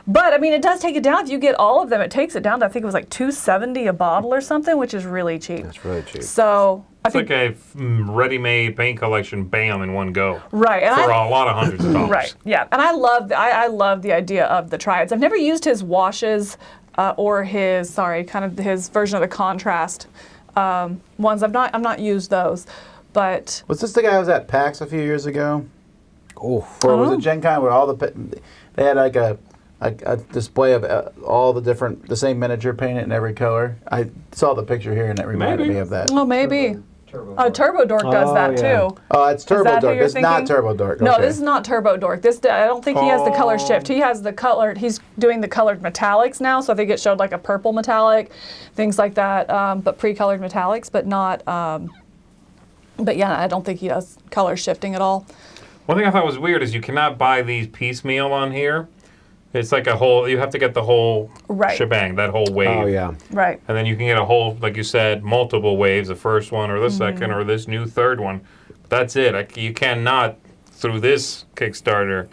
But I mean, it does take it down. If you get all of them, it takes it down to, I think it was like $2.70 a bottle or something, which is really cheap. That's really cheap. So I It's think like a ready-made paint collection, bam, in one go. right, and For a lot of hundreds of dollars. right, yeah, and I love the idea of the triads. I've never used his washes or his his version of the contrast ones. I've not used those, but Was this the guy who was at PAX a few years ago? Oh, Or was it Gen Con where they had like a display of all the same miniature painted in every color? I saw the picture here and it reminded Maybe. me of that. oh maybe. Turbo. Oh, Turbo Dork does Oh, that yeah. too. Oh, it's Turbo that who Dork. you're It's not thinking? Turbo Dork. No, Okay. this is not Turbo Dork. I don't think he has the color shift. He has the colored. He's doing the colored metallics now, so I think it showed like a purple metallic, things like that. But pre-colored metallics, but not. But yeah, I don't think he does color shifting at all. One thing I thought was weird is you cannot buy these piecemeal on here. It's like you have to get the whole Right. shebang, that whole wave. oh yeah. Right. And then you can get a whole, like you said, multiple waves, the first one or the second or this new third one. That's it. You cannot, through this Kickstarter,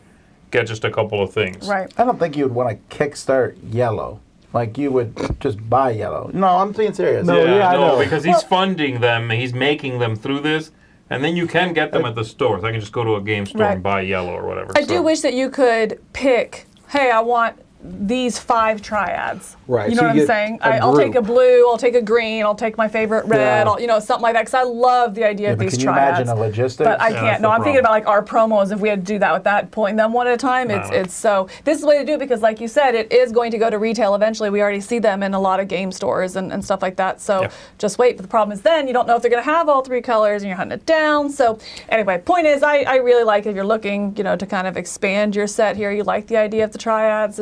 get just a couple of things. Right. I don't think you would want to kickstart yellow. Like you would just buy yellow. No, I'm being serious. No. yeah, I know. because he's funding them, he's making them through this, and then you can get them at the stores. I can just go to a game store Right. and buy yellow or whatever. I do wish that you could pick, hey, I want these 5 triads. Right, You know so what you I'm get saying? a I'll take a group. blue, I'll take a green, I'll take my favorite red, Yeah. something like that. Because I love the idea of But these can you triads. imagine the logistics? But I Yeah, can't. that's No, the I'm thinking problem. about like our promos. If we had to do that with that, pulling them one at a time, No. it's so. This is the way to do it because, like you said, it is going to go to retail eventually. We already see them in a lot of game stores and stuff like that. So Yeah. just wait. But the problem is then you don't know if they're going to have all 3 colors and you're hunting it down. So anyway, point is, I really like if you're looking, to kind of expand your set here. You like the idea of the triads.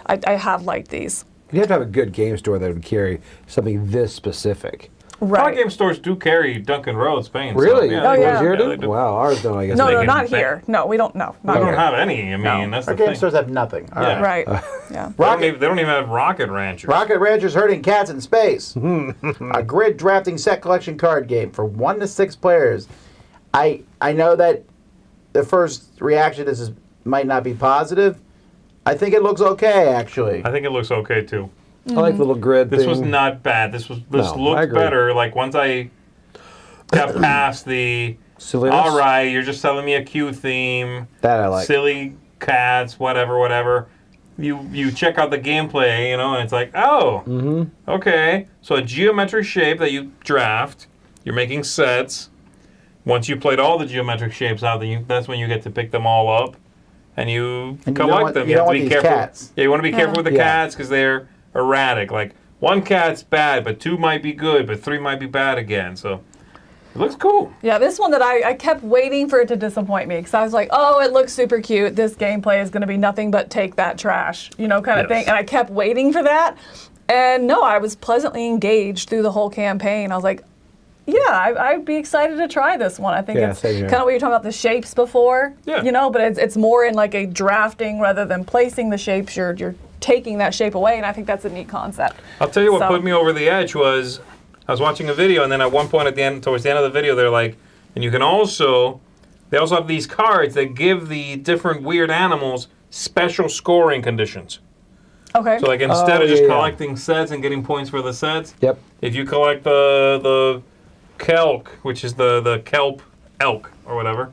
I have liked these. You have to have a good game store that would carry something this specific. Card game stores do carry Duncan Rhodes paints. Really? So, yeah, Oh, they yeah. Yours do. here Yeah, do? they do. Wow, ours don't. I guess. No, they no, can not make- here. No, we don't. No, not They don't here. have any. I mean, that's Our the game thing. stores have nothing. All Yeah. right. Right. Yeah. They don't even have Rocket Ranchers. Rocket Ranchers Herding Cats in Space. A grid drafting set collection card game for 1 to 6 players. I know that the first reaction to this might not be positive. I think it looks okay, actually. I think it looks okay too. I like the little grid This thing. was not bad. This No, I looked agree. better. Like once I got past the, Silliness? all right, you're just selling me a cute theme. That I like. Silly cats, whatever. You check out the gameplay, and it's like, oh, okay. So a geometric shape that you draft, you're making sets. Once you played all the geometric shapes out, that's when you get to pick them all up, and you collect them. You have don't to want be these careful. cats. Yeah, you want to be careful with the Yeah. cats because they're erratic. Like, one cat's bad, but 2 might be good, but 3 might be bad again. So it looks cool. Yeah, this one that I kept waiting for it to disappoint me because I was like, oh, it looks super cute. This gameplay is going to be nothing but take that trash, kind of thing. And I kept waiting for that. And no, I was pleasantly engaged through the whole campaign. I was like, yeah, I'd be excited to try this one. I think it's same kind here. of what you were talking about the shapes before, Yeah. but it's more in like a drafting rather than placing the shapes. You're taking that shape away, and I think that's a neat concept. I'll tell you what So- put me over the edge was I was watching a video, and then at one point towards the end of the video, they're like, and they also have these cards that give the different weird animals special scoring conditions. Okay. So like instead of just yeah. collecting sets and getting points for the sets, Yep. if you collect the kelk, which is the kelp elk or whatever,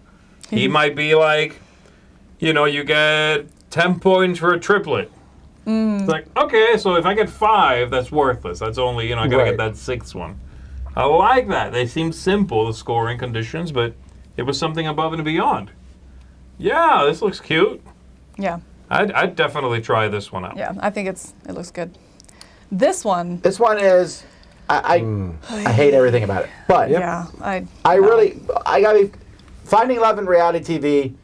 he might be like, you get 10 points for a triplet. It's like, okay, so if I get 5, that's worthless. That's only, I gotta Right. get that 6th one. I like that. They seem simple, the scoring conditions, but it was something above and beyond. Yeah, this looks cute. yeah. I'd definitely try this one out. Yeah, I think it looks good. This one, This one is, I hate everything about it. But yeah, I gotta be, Finding Love in reality TV,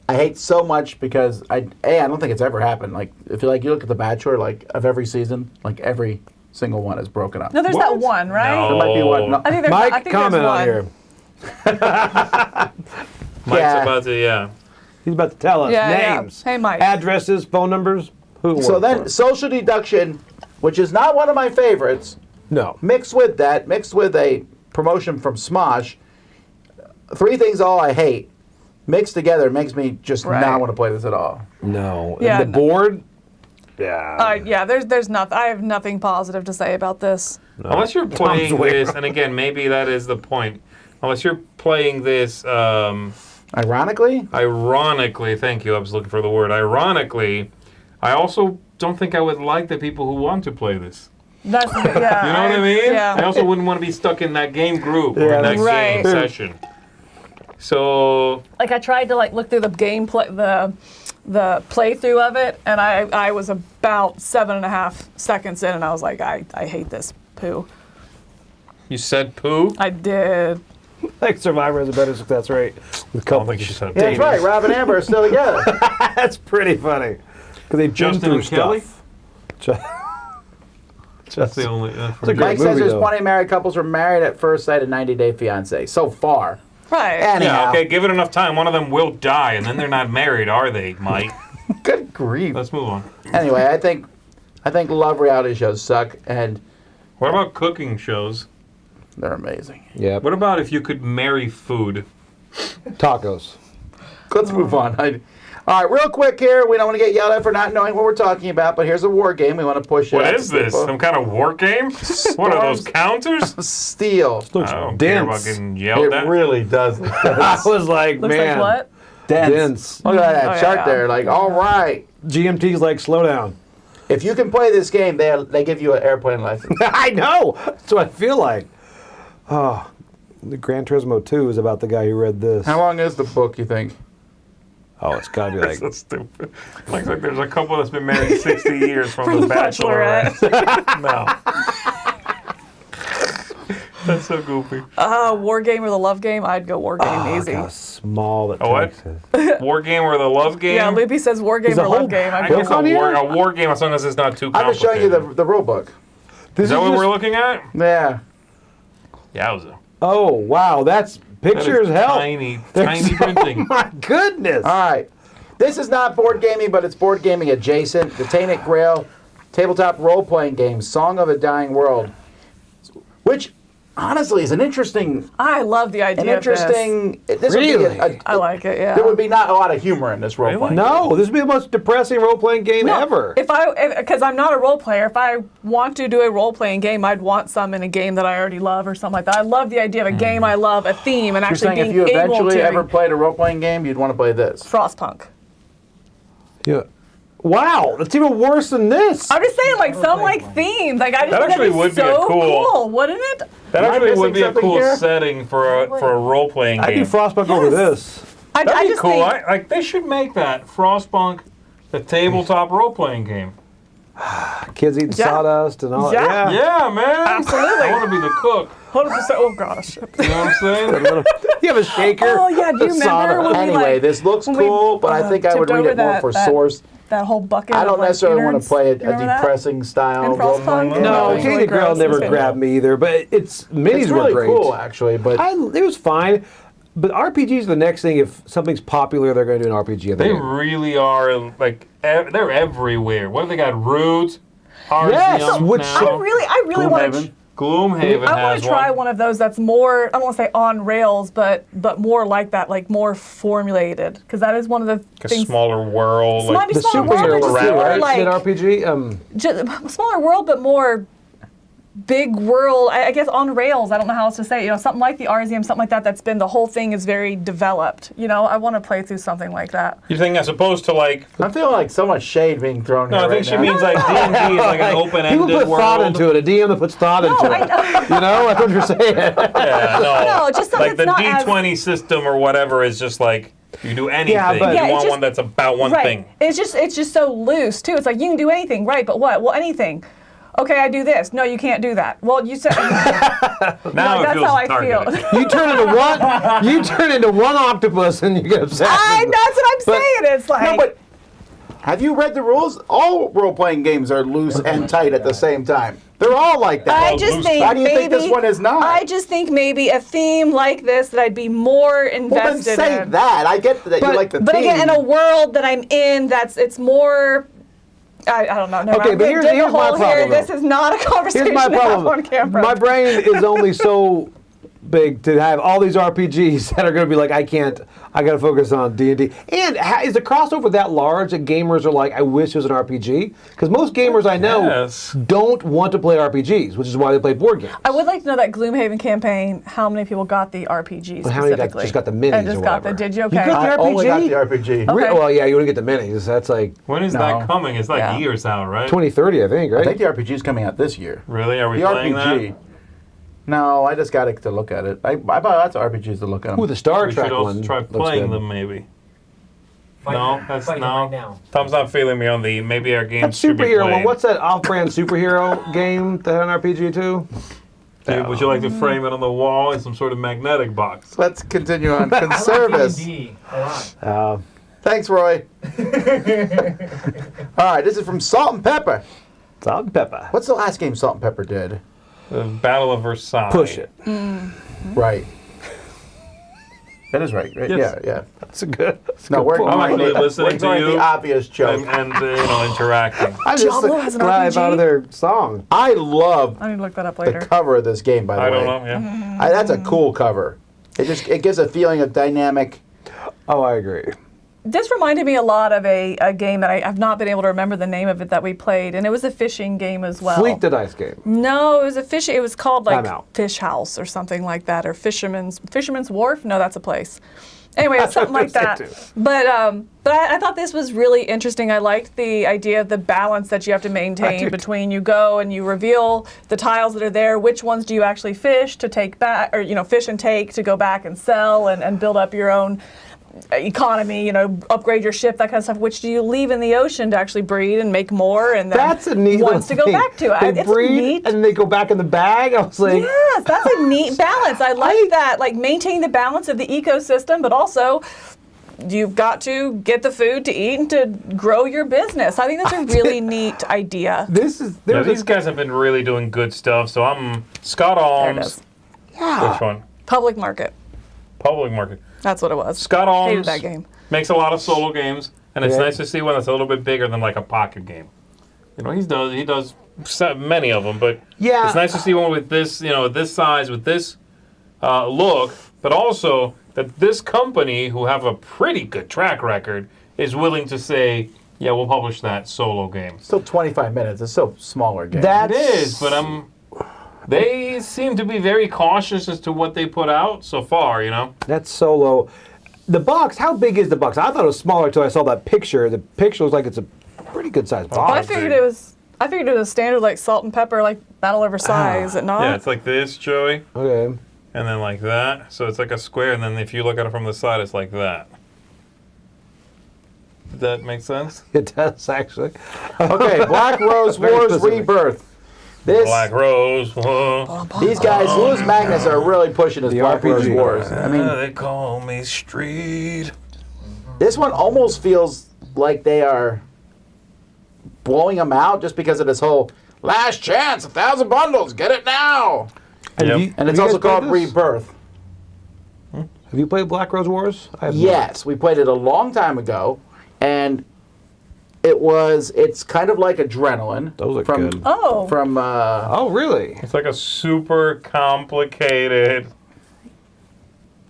I hate so much because I don't think it's ever happened. Like, if you look at The Bachelor, of every season, every single one is broken up. no, there's that one, right? No. There might be one. No, I think there's. Mike, I think comment there's on one. here. Mike's Yeah. about to, yeah. He's about to tell us Yeah, names, yeah. Hey, Mike. addresses, phone numbers. Who So worked then, for him? social deduction, which is not one of my favorites, No. mixed with a promotion from Smosh, 3 things all I hate, mixed together makes me just Right. not want to play this at all. No. Yeah, The no. board? Yeah. Yeah, there's nothing. I have nothing positive to say about this. No. Unless you're playing Tom's way this, wrong. and again, maybe that is the point. Unless you're playing this, Ironically, thank you, I was looking for the word. Ironically, I also don't think I would like the people who want to play this. That's yeah. You know what I mean? Yeah. I also wouldn't want to be stuck in that game group or in that Right. game session. So, Like I tried to look through the gameplay, the playthrough of it, and I was about 7.5 seconds in, and I was like, I hate this poo. you said poo? I did. Like Survivor has a better success rate with I don't couples. think she said yeah, that's right. Rob and Amber are still together. That's pretty funny. Because they've been Justin through and Kelly? stuff. That's the only. a great Mike says movie, there's though. plenty of married couples who are married at first sight and 90 Day Fiance so far. Right. Anyhow, Yeah, okay, give it enough time. One of them will die, and then they're not married, are they, Mike? good grief. Let's move on. Anyway, I think love reality shows suck, and What about cooking shows? they're amazing. Yeah. What about if you could marry food? Tacos. Let's move on. All right, real quick here. We don't want to get yelled at for not knowing what we're talking about, but here's a war game. We want to push it. What out is to this? people. Some kind of war game? What are those counters? Steel. Looks I don't care about dense. getting yelled at. really does. I was like, Looks man. like what? Dense. Look at that Oh, chart yeah. there. Like, all right. GMT's like, slow down. If you can play this game, they give you an airplane license. I know. That's what I feel like. Oh, the Gran Turismo 2 is about the guy who read this. How long is the book, you think? Oh, it's got to be like... So stupid. Like there's a couple that's been married 60 years from From The The Bachelorette. No. That's so goofy. War game or the love game? I'd go war game Oh, easy. look how small that A what? text is. War game or the love game? Yeah, Loopy says war game There's a or love whole game. I I'd guess go. on here? a war game as long as it's not too I'm complicated. just showing you the rule book. Is that what just- we're looking at? Yeah. Yowza. Oh, wow. That's That picture is as hell. tiny printing. My goodness. All right. This is not board gaming, but it's board gaming adjacent. The Tainted Grail tabletop role-playing game, Song of a Dying World, which honestly is an interesting. I love the idea An of this. interesting. This Really? would be I like it, yeah. There would be not a lot of humor in this role playing. No, this would be the most depressing role-playing game ever. Because I'm not a role player, if I want to do a role playing game, I'd want some in a game that I already love or something like that. I love the idea of a game I love, a theme, and You're actually saying if being you able eventually to. ever played a role playing game, you'd want to play this. Frostpunk. Yeah. Wow, that's even worse than this. I'm just saying, like some like themes. Like I just That think actually that'd be would be a so cool- wouldn't it? That Am I actually would missing be a something cool here? setting for a role playing I game. do Frostpunk over this. That'd I be just cool. think Like they should make that Frostpunk, the tabletop role playing game. Kids eating Yeah. sawdust and all Yeah. that. Yeah, man. Absolutely. I want to be the cook. 100%. Oh gosh. You know what I'm saying? You have a shaker. Oh yeah, do you remember Sawdust. when we Anyway, like, this looks when we, cool, but I think I would tipped read it over more that- for that- source. that whole bucket? I of, don't like, necessarily want to innards? play a You remember that? depressing style In role playing Frostpunk? game. No, Really Candy Grail gross. never It's grabbed me either, but its minis It's were really great. cool, actually, but It was fine. But RPGs are the next thing. If something's popular, they're going to do an RPG. They really are like they're everywhere. What have they got? Rhodes, Yes, Arceum which- now. I really want to. Gloomhaven. Gloomhaven I want has to try one. one of those that's more, I don't want to say on rails, but more like that, like more formulated. Because that is one of the Like a things. smaller world. It might Like be The smaller world, superhero but just was too, more right? like That RPG. just, smaller world, but more big world. I guess on rails. I don't know how else to say it. You know, something like the Arceum, something like that. That's been the whole thing is very developed. You know, I want to play through something like that. you think as opposed to like I'm feeling like so much shade being thrown no, here I think right she now. means like D&D is like an open-ended People put world. thought into it. A DM that puts thought into I it. know. You know, that's what you're saying. Yeah, No, just something like the that's not as- D20 system or whatever is just like you do anything. but- Yeah, you it's want just- one that's about one Right. thing. It's just so loose too. It's like you can do anything, right? But what? Well, anything. Okay, I do this. No, you can't do that. Well, you said. Now Like, it that's feels how I targeted. feel. You turn into one octopus and you get obsessed. That's what I'm But- saying. It's like. No, but have you read the rules? All role-playing games are loose and tight at the same time. They're all like that. I Well, just loose think Why do you maybe, think this one is not? I just think maybe a theme like this that I'd be more Well, then invested say in. that. I get that you like the But theme. again, in a world that I'm in, it's more. I don't know. Never Okay, mind. but I'm here's- gonna dig a here's my hole here. problem, though. This is not a conversation Here's my to have on problem. camera. My brain is only so big to have all these RPGs that are going to be like, I got to focus on D&D. And is the crossover that large that gamers are like, I wish it was an RPG? Because most gamers I know Yes. don't want to play RPGs, which is why they play board games. I would like to know that Gloomhaven campaign. How many people got the RPG But how many specifically? just got the minis And just or got the. whatever? Did you? You Okay. got I the only got RPG? the RPG. Okay. Well, yeah, you wouldn't get the minis. That's like When is No. that coming? It's like Yeah. years out, right? 2030, I think, I right? think the RPG is coming out this year. Really? Are we The playing RPG. that? No, I just got it to look at it. I buy lots of RPGs to look at them. Ooh, the Star We Trek should also one try looks playing good. them maybe. Fight No, them. that's Fight them no. right now. Tom's not feeling me on the maybe our games That should be superhero played. one, what's that off-brand superhero game that had an RPG too? Dude, would you like to frame it on the wall in some sort of magnetic box? Let's continue on. I like Conservas. D&D a lot. Thanks, Roy. All right, this is from Salt and Pepper. Salt and pepper. What's the last game Salt and Pepper did? The Battle of Versailles. Push it. Right. That is right. Right? Yes. Yeah, yeah. That's a good. That's a No, good we're point. I'm actually listening we're to going you. the obvious joke. And interacting. I'm just Diablo has an glad I thought of RPG? their song. I love I need to look that up the later. cover of this game, by the I way. don't know. Yeah. That's a cool cover. It gives a feeling of dynamic. Oh, I agree. This reminded me a lot of a game that I've not been able to remember the name of it that we played, and it was a fishing game as well. Fleet the Dice game. No, it was a fish. It was called like I'm out. Fish House or something like that, or Fisherman's Wharf. No, that's a place. Anyway, it's something like that. But I thought this was really interesting. I liked the idea of the balance that you have to maintain between you go and you reveal the tiles that are there. Which ones do you actually fish to take back, or fish and take to go back and sell and build up your own economy, upgrade your ship, that kind of stuff. Which do you leave in the ocean to actually breed and make more, and then That's a neat ones to little go thing. back to. They It's a breed neat. and they go back in the bag. I was like, Yes, that's a neat balance. I like that. Like maintain the balance of the ecosystem, but also you've got to get the food to eat and to grow your business. I think that's a really neat idea. this is Yeah, there's these a, guys have been really doing good stuff. So I'm Scott There it Alms. is. Which one? Public Market. Public Market. That's what it was. Scott Hated Alms that game. makes a lot of solo games, and it's Yeah. nice to see one that's a little bit bigger than like a pocket game. You know, he does many of them, but Yeah. it's nice to see one with this, you know, with this size, with this look, but also that this company, who have a pretty good track record, is willing to say, yeah, we'll publish that solo game. Still 25 minutes. It's still smaller game. That It is, but they seem to be very cautious as to what they put out so far, you know? That's solo. The box, how big is the box? I thought it was smaller until I saw that picture. The picture looks like it's a pretty good sized I box. figured it was a standard like salt and pepper, like battle over size. Is it not? Yeah, it's like this, Joey, Okay. and then like that. So it's like a square, and then if you look at it from the side, it's like that. Did that make sense? It does, actually. Okay, Black Rose Very Wars specific. Rebirth. This, Black Rose. Whoa. these guys, Lewis Magnus, are really pushing this The Black Rose RPG. Wars. I mean, They call me Streed. this one almost feels like they are blowing them out just because of this whole last chance, 1,000 bundles, get it now. And, Yep. have you- And have it's you also guys played called this? Rebirth. Have you played Black Rose Wars? I have not. Yes, we played it a long time ago, and it's kind of like Adrenaline. Those are from, good. Oh. From Oh, really? It's like a super complicated.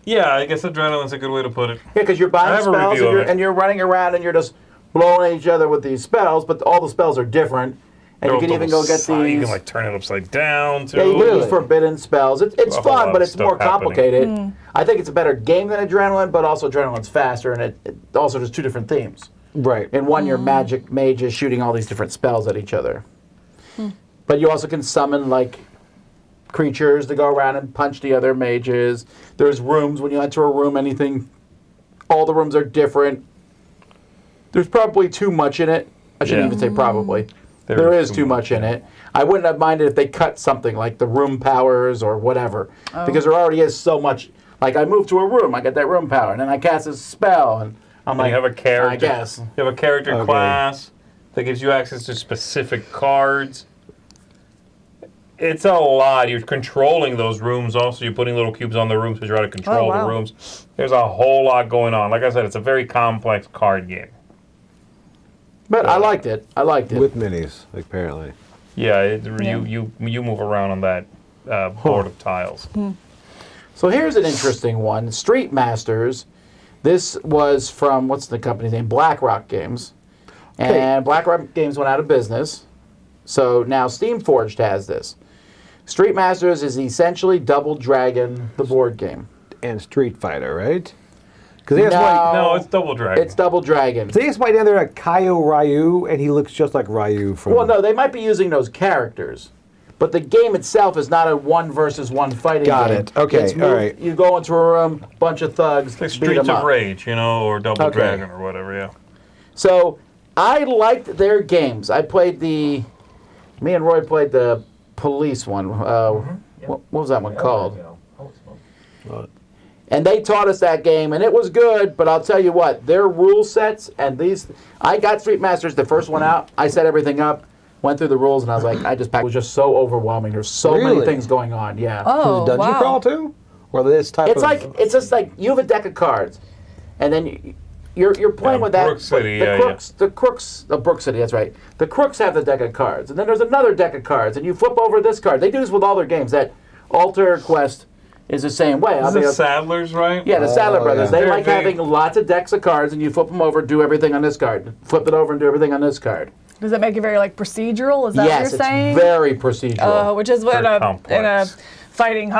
Yeah, I guess adrenaline's a good way to put it. yeah, because you're I buying have a spells review of it. and you're running around and you're just blowing at each other with these spells, but all the spells are different, and you can even go get these. You can like turn it upside down too. Yeah, you get Really? these forbidden spells. It's A whole fun, lot but of it's more stuff happening. complicated. I think it's a better game than Adrenaline, but also Adrenaline's faster, and it also has two different themes. Right. In one, your magic mage is shooting all these different spells at each other. But you also can summon, like, creatures to go around and punch the other mages. There's rooms. When you enter a room, all the rooms are different. There's probably too much in it. I shouldn't Yeah. even say probably. There There is is too too much in it. I wouldn't have minded if they cut something like the room powers or whatever, because there already is so much. Like, I move to a room, I get that room power, and then I cast a spell, and I'm And like, you have a character. I guess. You have a character Okay. class that gives you access to specific cards. It's a lot. You're controlling those rooms. Also, you're putting little cubes on the rooms to try to control wow. the rooms. There's a whole lot going on. Like I said, it's a very complex card game. But I liked it. I liked it. With minis, apparently. Yeah, Yeah. you move around on that board of tiles. So here's an interesting one. Street Masters. This was from, what's the company's name? BlackRock Games. And BlackRock Games went out of business. So now Steamforged has this. Street Masters is essentially Double Dragon, the board game. And Street Fighter, right? Because they No, it's Double Dragon. It's Double Dragon. they just down there like Kaio Ryu, and he looks just like Ryu from. Well, no, they might be using those characters. But the game itself is not a 1-versus-1 fighting Got game. it. Okay, It's all right. You go into a room, bunch of thugs, like beat Streets them of up. Rage, you know, or Double Okay. Dragon or whatever, yeah. So I liked their games. I played me and Roy played the police one. What was that one called? And they taught us that game, and it was good, but I'll tell you what, their rule sets and these, I got Street Masters, the first one out, I set everything up, went through the rules, and I was like, it was just so overwhelming. There's so many Really? things going on, yeah. Oh, Dungeon wow. Crawl too? Or this type It's of. like, it's just like, you have a deck of cards, and then you're playing Yeah, with that. Brook City, but yeah, the crooks, Brook City, that's right. The crooks have the deck of cards, and then there's another deck of cards, and you flip over this card. They do this with all their games. That Alter Quest is the same way. This is Sadler's, right? Yeah, the Sadler Brothers. yeah. They Very like big. having lots of decks of cards, and you flip them over, do everything on this card. Flip it over and do everything on this card. Does it make it very like procedural? Is that Yes, what you're saying? it's very procedural. Which is what Very in a complex. fighting,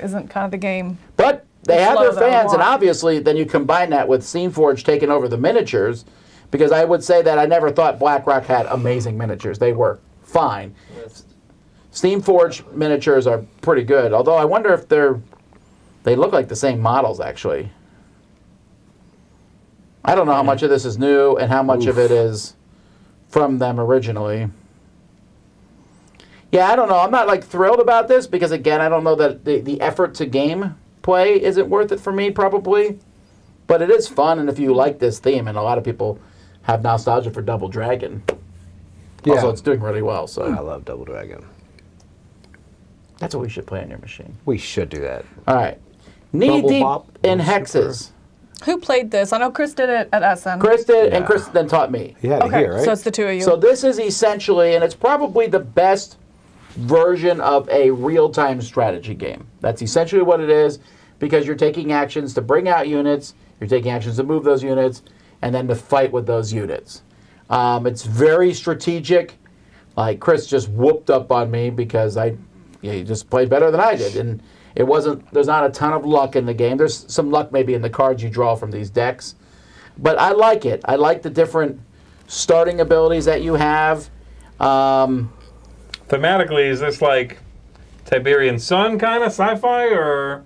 isn't kind of the game. But they have their flow that I fans, and want. obviously then you combine that with Steamforged taking over the miniatures, because I would say that I never thought BlackRock had amazing miniatures. They were fine. Steamforged miniatures are pretty good, although I wonder if they look like the same models, actually. I don't know how much of this is new and how much of it is from them originally. Yeah, I don't know. I'm not like thrilled about this because, again, I don't know that the effort to game play isn't worth it for me, probably. But it is fun, and if you like this theme, and a lot of people have nostalgia for Double Dragon. Yeah. Also, it's doing really well, I so love Double Dragon. that's what we should play on your machine. We should do that. All right. Knee Bubble deep Bop in and hexes. Who played this? I know Chris did it at SN. Chris did, and Chris then taught me. You had it Okay, here, right? so it's the two of you. So this is essentially, and it's probably the best version of a real-time strategy game. That's essentially what it is, because you're taking actions to bring out units, you're taking actions to move those units, and then to fight with those units. It's very strategic. Like, Chris just whooped up on me because he just played better than I did. And there's not a ton of luck in the game. There's some luck maybe in the cards you draw from these decks. But I like it. I like the different starting abilities that you have. Thematically, is this like Tiberian Sun kind of sci-fi, or?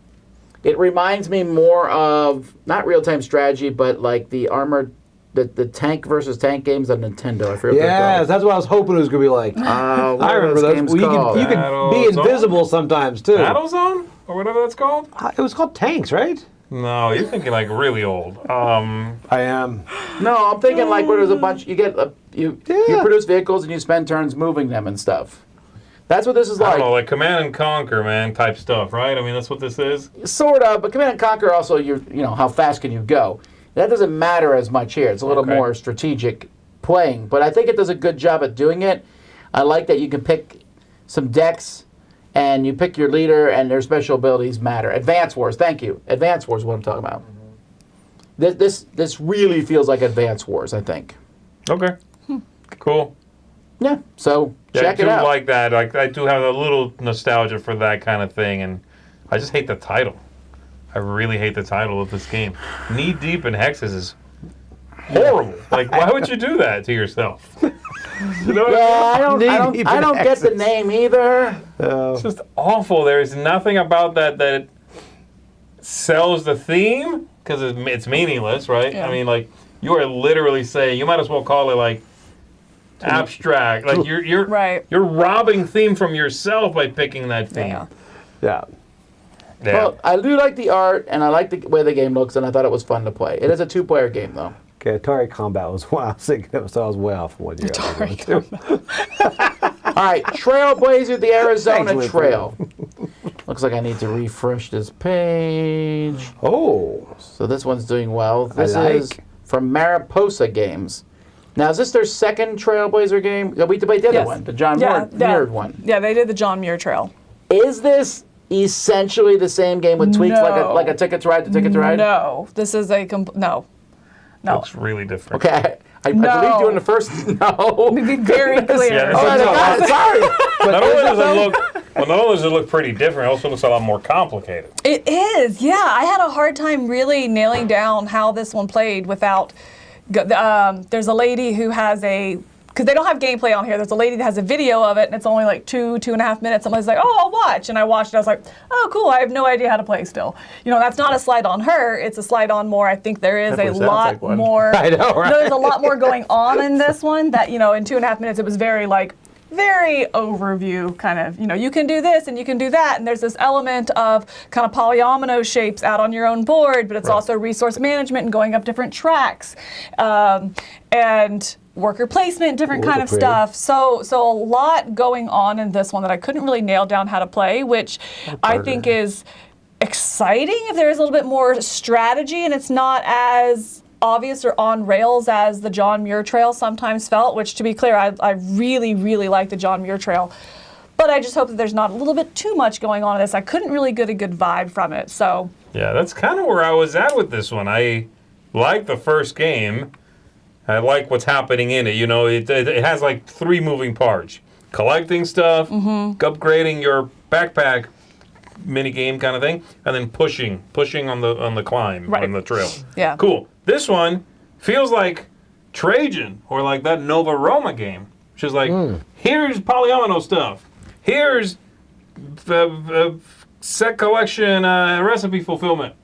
It reminds me more of, not real-time strategy, but like the armored, the tank versus tank games on Nintendo. I forget what they're Yes, called. that's what I was hoping it was going to be like. What I are remember those those. games Well, you called? could be Battlezone? invisible sometimes, too. Battlezone? Or whatever that's called? It was called Tanks, right? No, you're thinking like really old. I am. No, I'm thinking like where there's a bunch, you produce vehicles and you spend turns moving them and stuff. That's what this is I like. don't know, like Command and Conquer, man, type stuff, right? I mean, that's what this is. Sort of, but Command and Conquer also, you know, how fast can you go? That doesn't matter as much here. It's a little Okay. more strategic playing, but I think it does a good job at doing it. I like that you can pick some decks, and you pick your leader, and their special abilities matter. Advance Wars, thank you. Advance Wars is what I'm talking about. This really feels like Advance Wars, I think. Okay. Cool. Yeah, so Yeah, check I it do out. like that. Like, I do have a little nostalgia for that kind of thing, and I just hate the title. I really hate the title of this game. Knee Deep in Hexes is horrible. Like, why would you do that to yourself? You know what I mean? Yeah, I don't get the name either. It's just awful. There's nothing about that sells the theme, because it's meaningless, right? Yeah. I mean, like, you are literally saying, you might as well call it, like, abstract. Like, you're Right. you're robbing theme from yourself by picking that theme. Yeah. Yeah. Yeah. Well, I do like the art, and I like the way the game looks, and I thought it was fun to play. It is a two-player game, though. Okay, Atari Combat was what I was thinking of, so I was way off from what you guys were going to. All right, Trailblazer, the Arizona Thanks, Trail. Looks like I need to refresh this page. Oh. So this one's doing well. This like. is from Mariposa Games. Now, is this their second Trailblazer game? We played the other Yes. one, the John Yeah, Muir one. Yeah, they did the John Muir Trail. Is this essentially the same game with tweaks No. like a Ticket to Ride to Ticket to Ride? No, this is a no. Looks really different. Okay, I No. believed you in the first. No. Be very clear. Yeah, Oh, this my God, sorry. Not only does it look pretty different, it also looks a lot more complicated. It is, yeah. I had a hard time really nailing down how this one played without. There's a lady who has because they don't have gameplay on here. There's a lady that has a video of it, and it's only like 2.5 minutes. Somebody's like, "Oh, I'll watch," and I watched it. I was like, "Oh, cool! I have no idea how to play still." You know, that's not a slide on her. It's a slide on more. I think there is Definitely a sounds lot like one. more. I know, right? No, there's a lot more going on in this one. That in 2.5 minutes, it was very overview kind of, you can do this and you can do that, and there's this element of kind of polyomino shapes out on your own board, but it's also resource management and going up different tracks, and worker placement, different kind of pretty. stuff. So a lot going on in this one that I couldn't really nail down how to play, which I think is exciting if there is a little bit more strategy and it's not as obvious or on rails as the John Muir Trail sometimes felt, which, to be clear, I really, really like the John Muir Trail. But I just hope that there's not a little bit too much going on in this. I couldn't really get a good vibe from it, so. Yeah, that's kind of where I was at with this one. I like the first game. I like what's happening in it. It has like 3 moving parts. Collecting stuff, upgrading your backpack mini game kind of thing, and then pushing on the climb, Right. on the trail. Yeah. Cool. This one feels like Trajan, or like that Nova Roma game, which is like, here's polyomino stuff. Here's the set collection recipe fulfillment.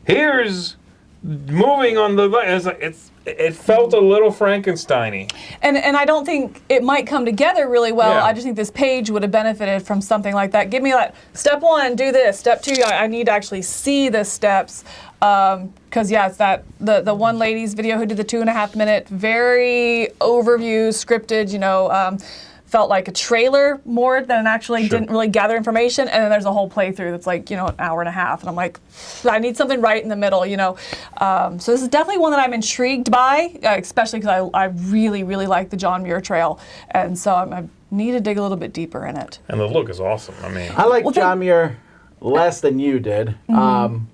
Here's moving on the. It felt a little Frankenstein-y. And I don't think it might come together really well. Yeah. I just think this page would have benefited from something like that. Give me step 1, do this. Step 2, I need to actually see the steps. Because it's that the one lady's video who did the 2.5 minute, very overview scripted, felt like a trailer more than actually didn't really gather information. And then there's a whole playthrough that's like, an hour and a half. And I'm like, I need something right in the middle, So this is definitely one that I'm intrigued by, especially because I really, really like the John Muir Trail. And so I need to dig a little bit deeper in it. And the look is awesome. I mean, I like John Muir less than you did.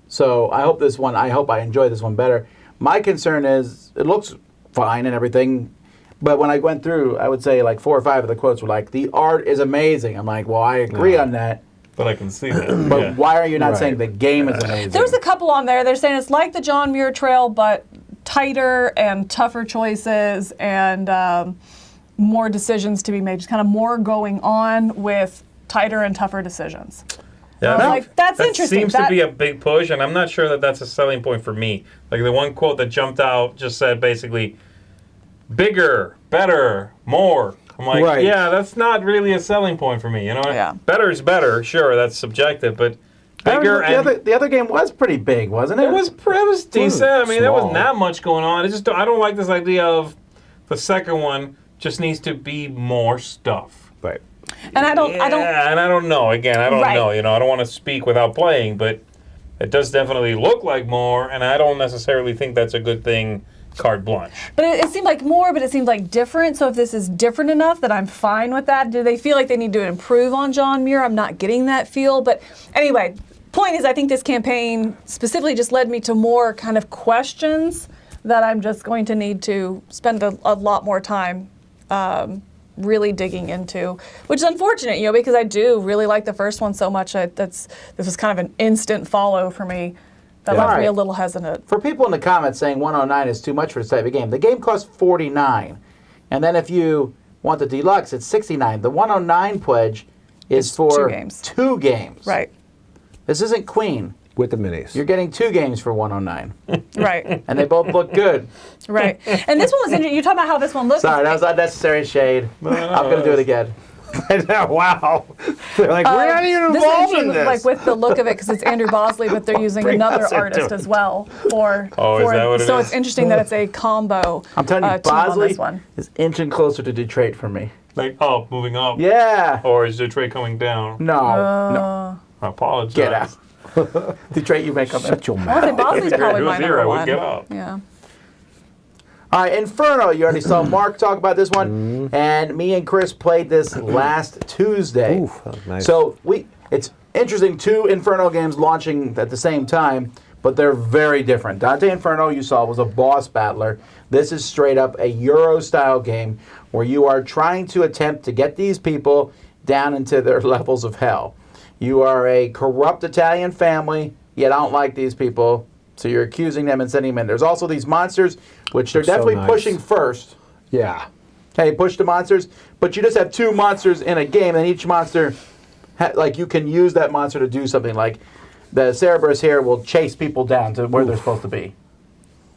So I hope I enjoy this one better. My concern is it looks fine and everything. But when I went through, I would say like 4 or 5 of the quotes were like, the art is amazing. I'm like, well, I agree on that. but I can see that. But why are you not saying the game is amazing? There's a couple on there. They're saying it's like the John Muir Trail, but tighter and tougher choices and more decisions to be made. Just kind of more going on with tighter and tougher decisions. Yeah, that's that interesting. Seems to be a big push, and I'm not sure that that's a selling point for me. Like the one quote that jumped out just said basically, bigger, better, more. I'm like, yeah, that's not really a selling point for me. Better is better, sure, that's subjective, but bigger the other game was pretty big, wasn't it? It was decent. I mean, there wasn't that much going on. I don't like this idea of the second one just needs to be more stuff. Right. And I don't know. Again, I don't know. I don't want to speak without playing, but it does definitely look like more, and I don't necessarily think that's a good thing. Carte blanche. But it seemed like more, but it seemed like different. So if this is different enough, that I'm fine with that. Do they feel like they need to improve on John Muir? I'm not getting that feel. But anyway, point is, I think this campaign specifically just led me to more kind of questions that I'm just going to need to spend a lot more time really digging into, which is unfortunate, because I do really like the first one so much. This was kind of an instant follow for me. That left me a little hesitant. For people in the comments saying 109 is too much for this type of game, the game costs $49. And then if you want the deluxe, it's $69. The 109 pledge is for 2 games. Right. This isn't Queen. With the minis. You're getting 2 games for 109. Right. And they both look good. Right. And this one was interesting. You're talking about how this one looks. Sorry, that was unnecessary shade. I'm going to do it again. Wow. They're like, we're not even involved in this. Like with the look of it, because it's Andrew Bosley, but they're using another artist as well. Is that what it is? So it's interesting that it's a combo. I'm telling you, Bosley this one. is inching closer to Detroit for me. Like up, moving up. Yeah. Or is Detroit coming down? No. I apologize. Get out. Detroit, you may come in. Shut your mouth. Bosley's probably my number one. Get up. Yeah. All right, Inferno. You already saw Mark talk about this one, and me and Chris played this last Tuesday. Ooh, that was nice. So it's interesting, 2 Inferno games launching at the same time, but they're very different. Dante Inferno, you saw, was a boss battler. This is straight up a Euro-style game where you are trying to attempt to get these people down into their levels of hell. You are a corrupt Italian family, you don't like these people, so you're accusing them and sending them in. There's also these monsters, which they're definitely pushing first. Yeah. Hey, push the monsters, but you just have 2 monsters in a game, and each monster, you can use that monster to do something. Like the Cerberus here will chase people down to where they're supposed to be.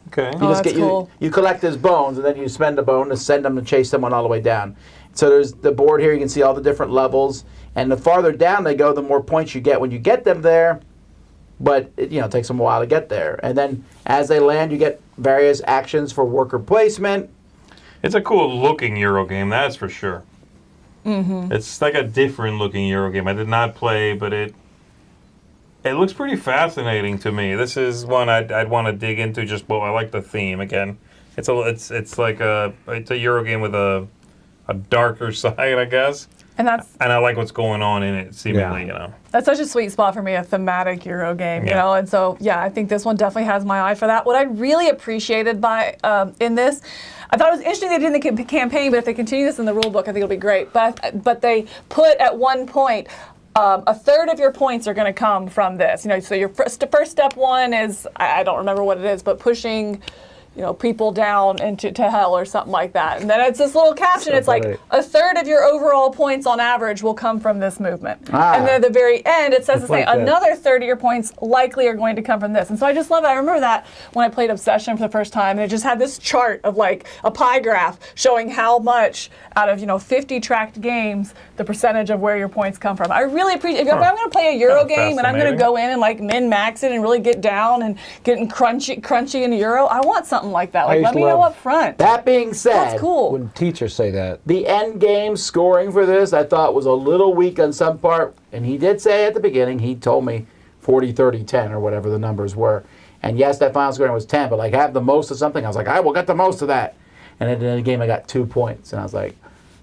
Okay. That's cool. You collect his bones, and then you spend a bone to send them to chase someone all the way down. So there's the board here. You can see all the different levels, and the farther down they go, the more points you get when you get them there. But it takes them a while to get there. And then as they land, you get various actions for worker placement. It's a cool looking Euro game, that's for sure. Mm-hmm. It's like a different looking Euro game. I did not play, but it looks pretty fascinating to me. This is one I'd want to dig into. I like the theme again. It's a Euro game with a darker side, I guess. And I like what's going on in it, seemingly, That's such a sweet spot for me, a thematic Euro game, and so, I think this one definitely has my eye for that. What I really appreciated in this, I thought it was interesting they did in the campaign, but if they continue this in the rule book, I think it'll be great. But they put at one point, a third of your points are going to come from this. So your first step 1 is, I don't remember what it is, but pushing people down into hell or something like that. And then it's this little caption. It's like a third of your overall points on average will come from this movement. And then at the very end, it says another third of your points likely are going to come from this. And so I just love it. I remember that when I played Obsession for the first time, and it just had this chart of like a pie graph showing how much out of 50 tracked games, the percentage of where your points come from. I really appreciate. If I'm going to play a Euro game and I'm going to go in and like min-max it and really get down and getting crunchy in Euro, I want something something like that. I Like, used let to me know love up front. That being said, That's cool. When teachers say that. the end game scoring for this, I thought was a little weak on some part. And he did say at the beginning, he told me 40, 30, 10 or whatever the numbers were. And yes, that final scoring was 10, but like have the most of something. I was like, I will get the most of that. And at the end of the game, I got 2 points. And I was like,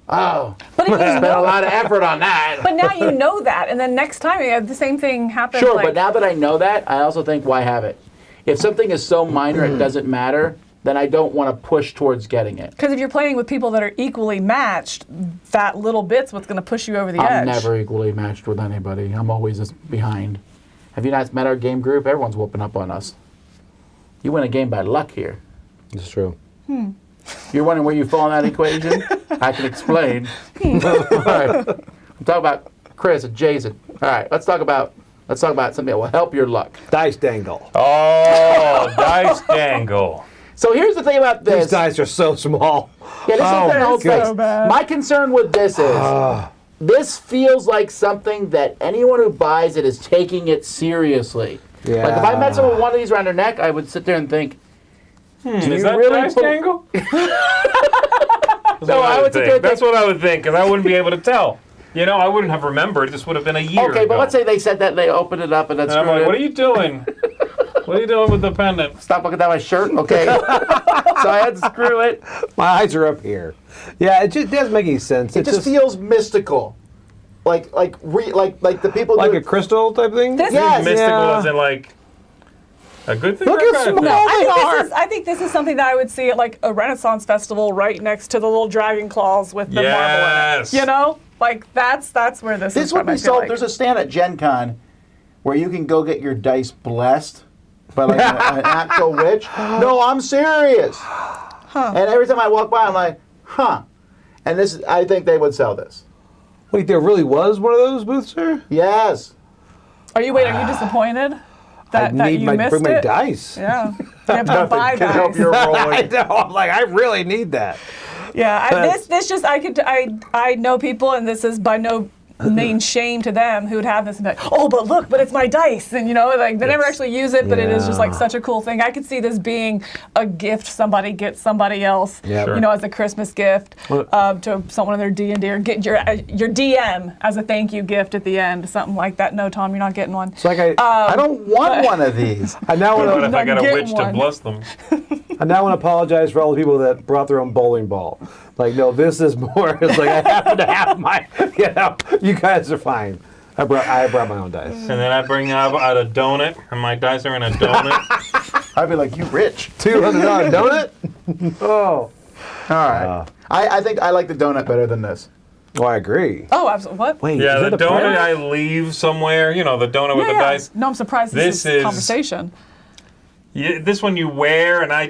oh, But if you spent a lot of effort on that. But now you know that, and then next time the same thing happens. Sure, like, but now that I know that, I also think, why have it? If something is so minor it doesn't matter, then I don't want to push towards getting it. because if you're playing with people that are equally matched, that little bit's what's going to push you over the I'm edge. never equally matched with anybody. I'm always just behind. Have you not met our game group? Everyone's whooping up on us. You win a game by luck here. It's true. You're wondering where you fall in that equation? I can explain. All right. I'm talking about Chris and Jason. All right, let's talk about something that will help your luck. Dice dangle. Oh, dice dangle. So here's the thing about this. These dice are so small. Yeah, this is the whole so thing. bad. My concern with this is this feels like something that anyone who buys it is taking it seriously. Yeah. Like if I met someone with one of these around their neck, I would sit there and think, Is you that really dice put- dangle? No, I would sit there and That's think, what I would think, because I wouldn't be able to tell. You know, I wouldn't have remembered. This would have been a year okay, ago. but let's say they said that and they opened it up and that's And I'm like, what are you doing? What are you doing with the pendant? Stop looking at my shirt, okay? So I had to screw it. My eyes are up here. Yeah, it just doesn't make any sense. It just feels mystical. Like the people like do a crystal type thing. This Yes. Mystical Yeah. as in like a good thing Look or a how bad thing? small I think this is something that I would see at like a Renaissance festival right next to the little dragon claws with the marble in Yes. it. You know? Like that's where this is This would from, I be feel sold. like. There's a stand at Gen Con where you can go get your dice blessed by like an actual witch. No, I'm serious. And every time I walk by, I'm like, huh. And I think they would sell this. Wait, there really was one of those booths there? Yes. Are you disappointed that I need you missed bring my it? dice. Yeah. You have to buy can help dice. your I rolling. know. I'm like, I really need that. Yeah, I know people, and this is by no means shame to them who'd have this and be like, oh, but it's my dice, and like they never actually use it, but it is just like such a cool thing. I could see this being a gift somebody gets somebody else, Yeah. Sure. as a Christmas gift to someone in their D&D, or get your DM as a thank you gift at the end, something like that. No, Tom, you're not getting one. It's like I don't want one of these. I now What want if to. I got a Get witch to one. bless them? I now want to apologize for all the people that brought their own bowling ball. Like, no, this is more. It's like I happen to have my. You guys are fine. I brought my own dice. And then I bring out a donut, and my dice are in a donut. I'd be like, you rich. $200 donut. Oh, All right. I think I like the donut better than this. oh, I agree. Oh, absolutely. What? Wait, Yeah, is the that a donut plan? I leave somewhere. You know, the donut with the dice. No, I'm surprised This this is is- conversation. Yeah, this one you wear, and I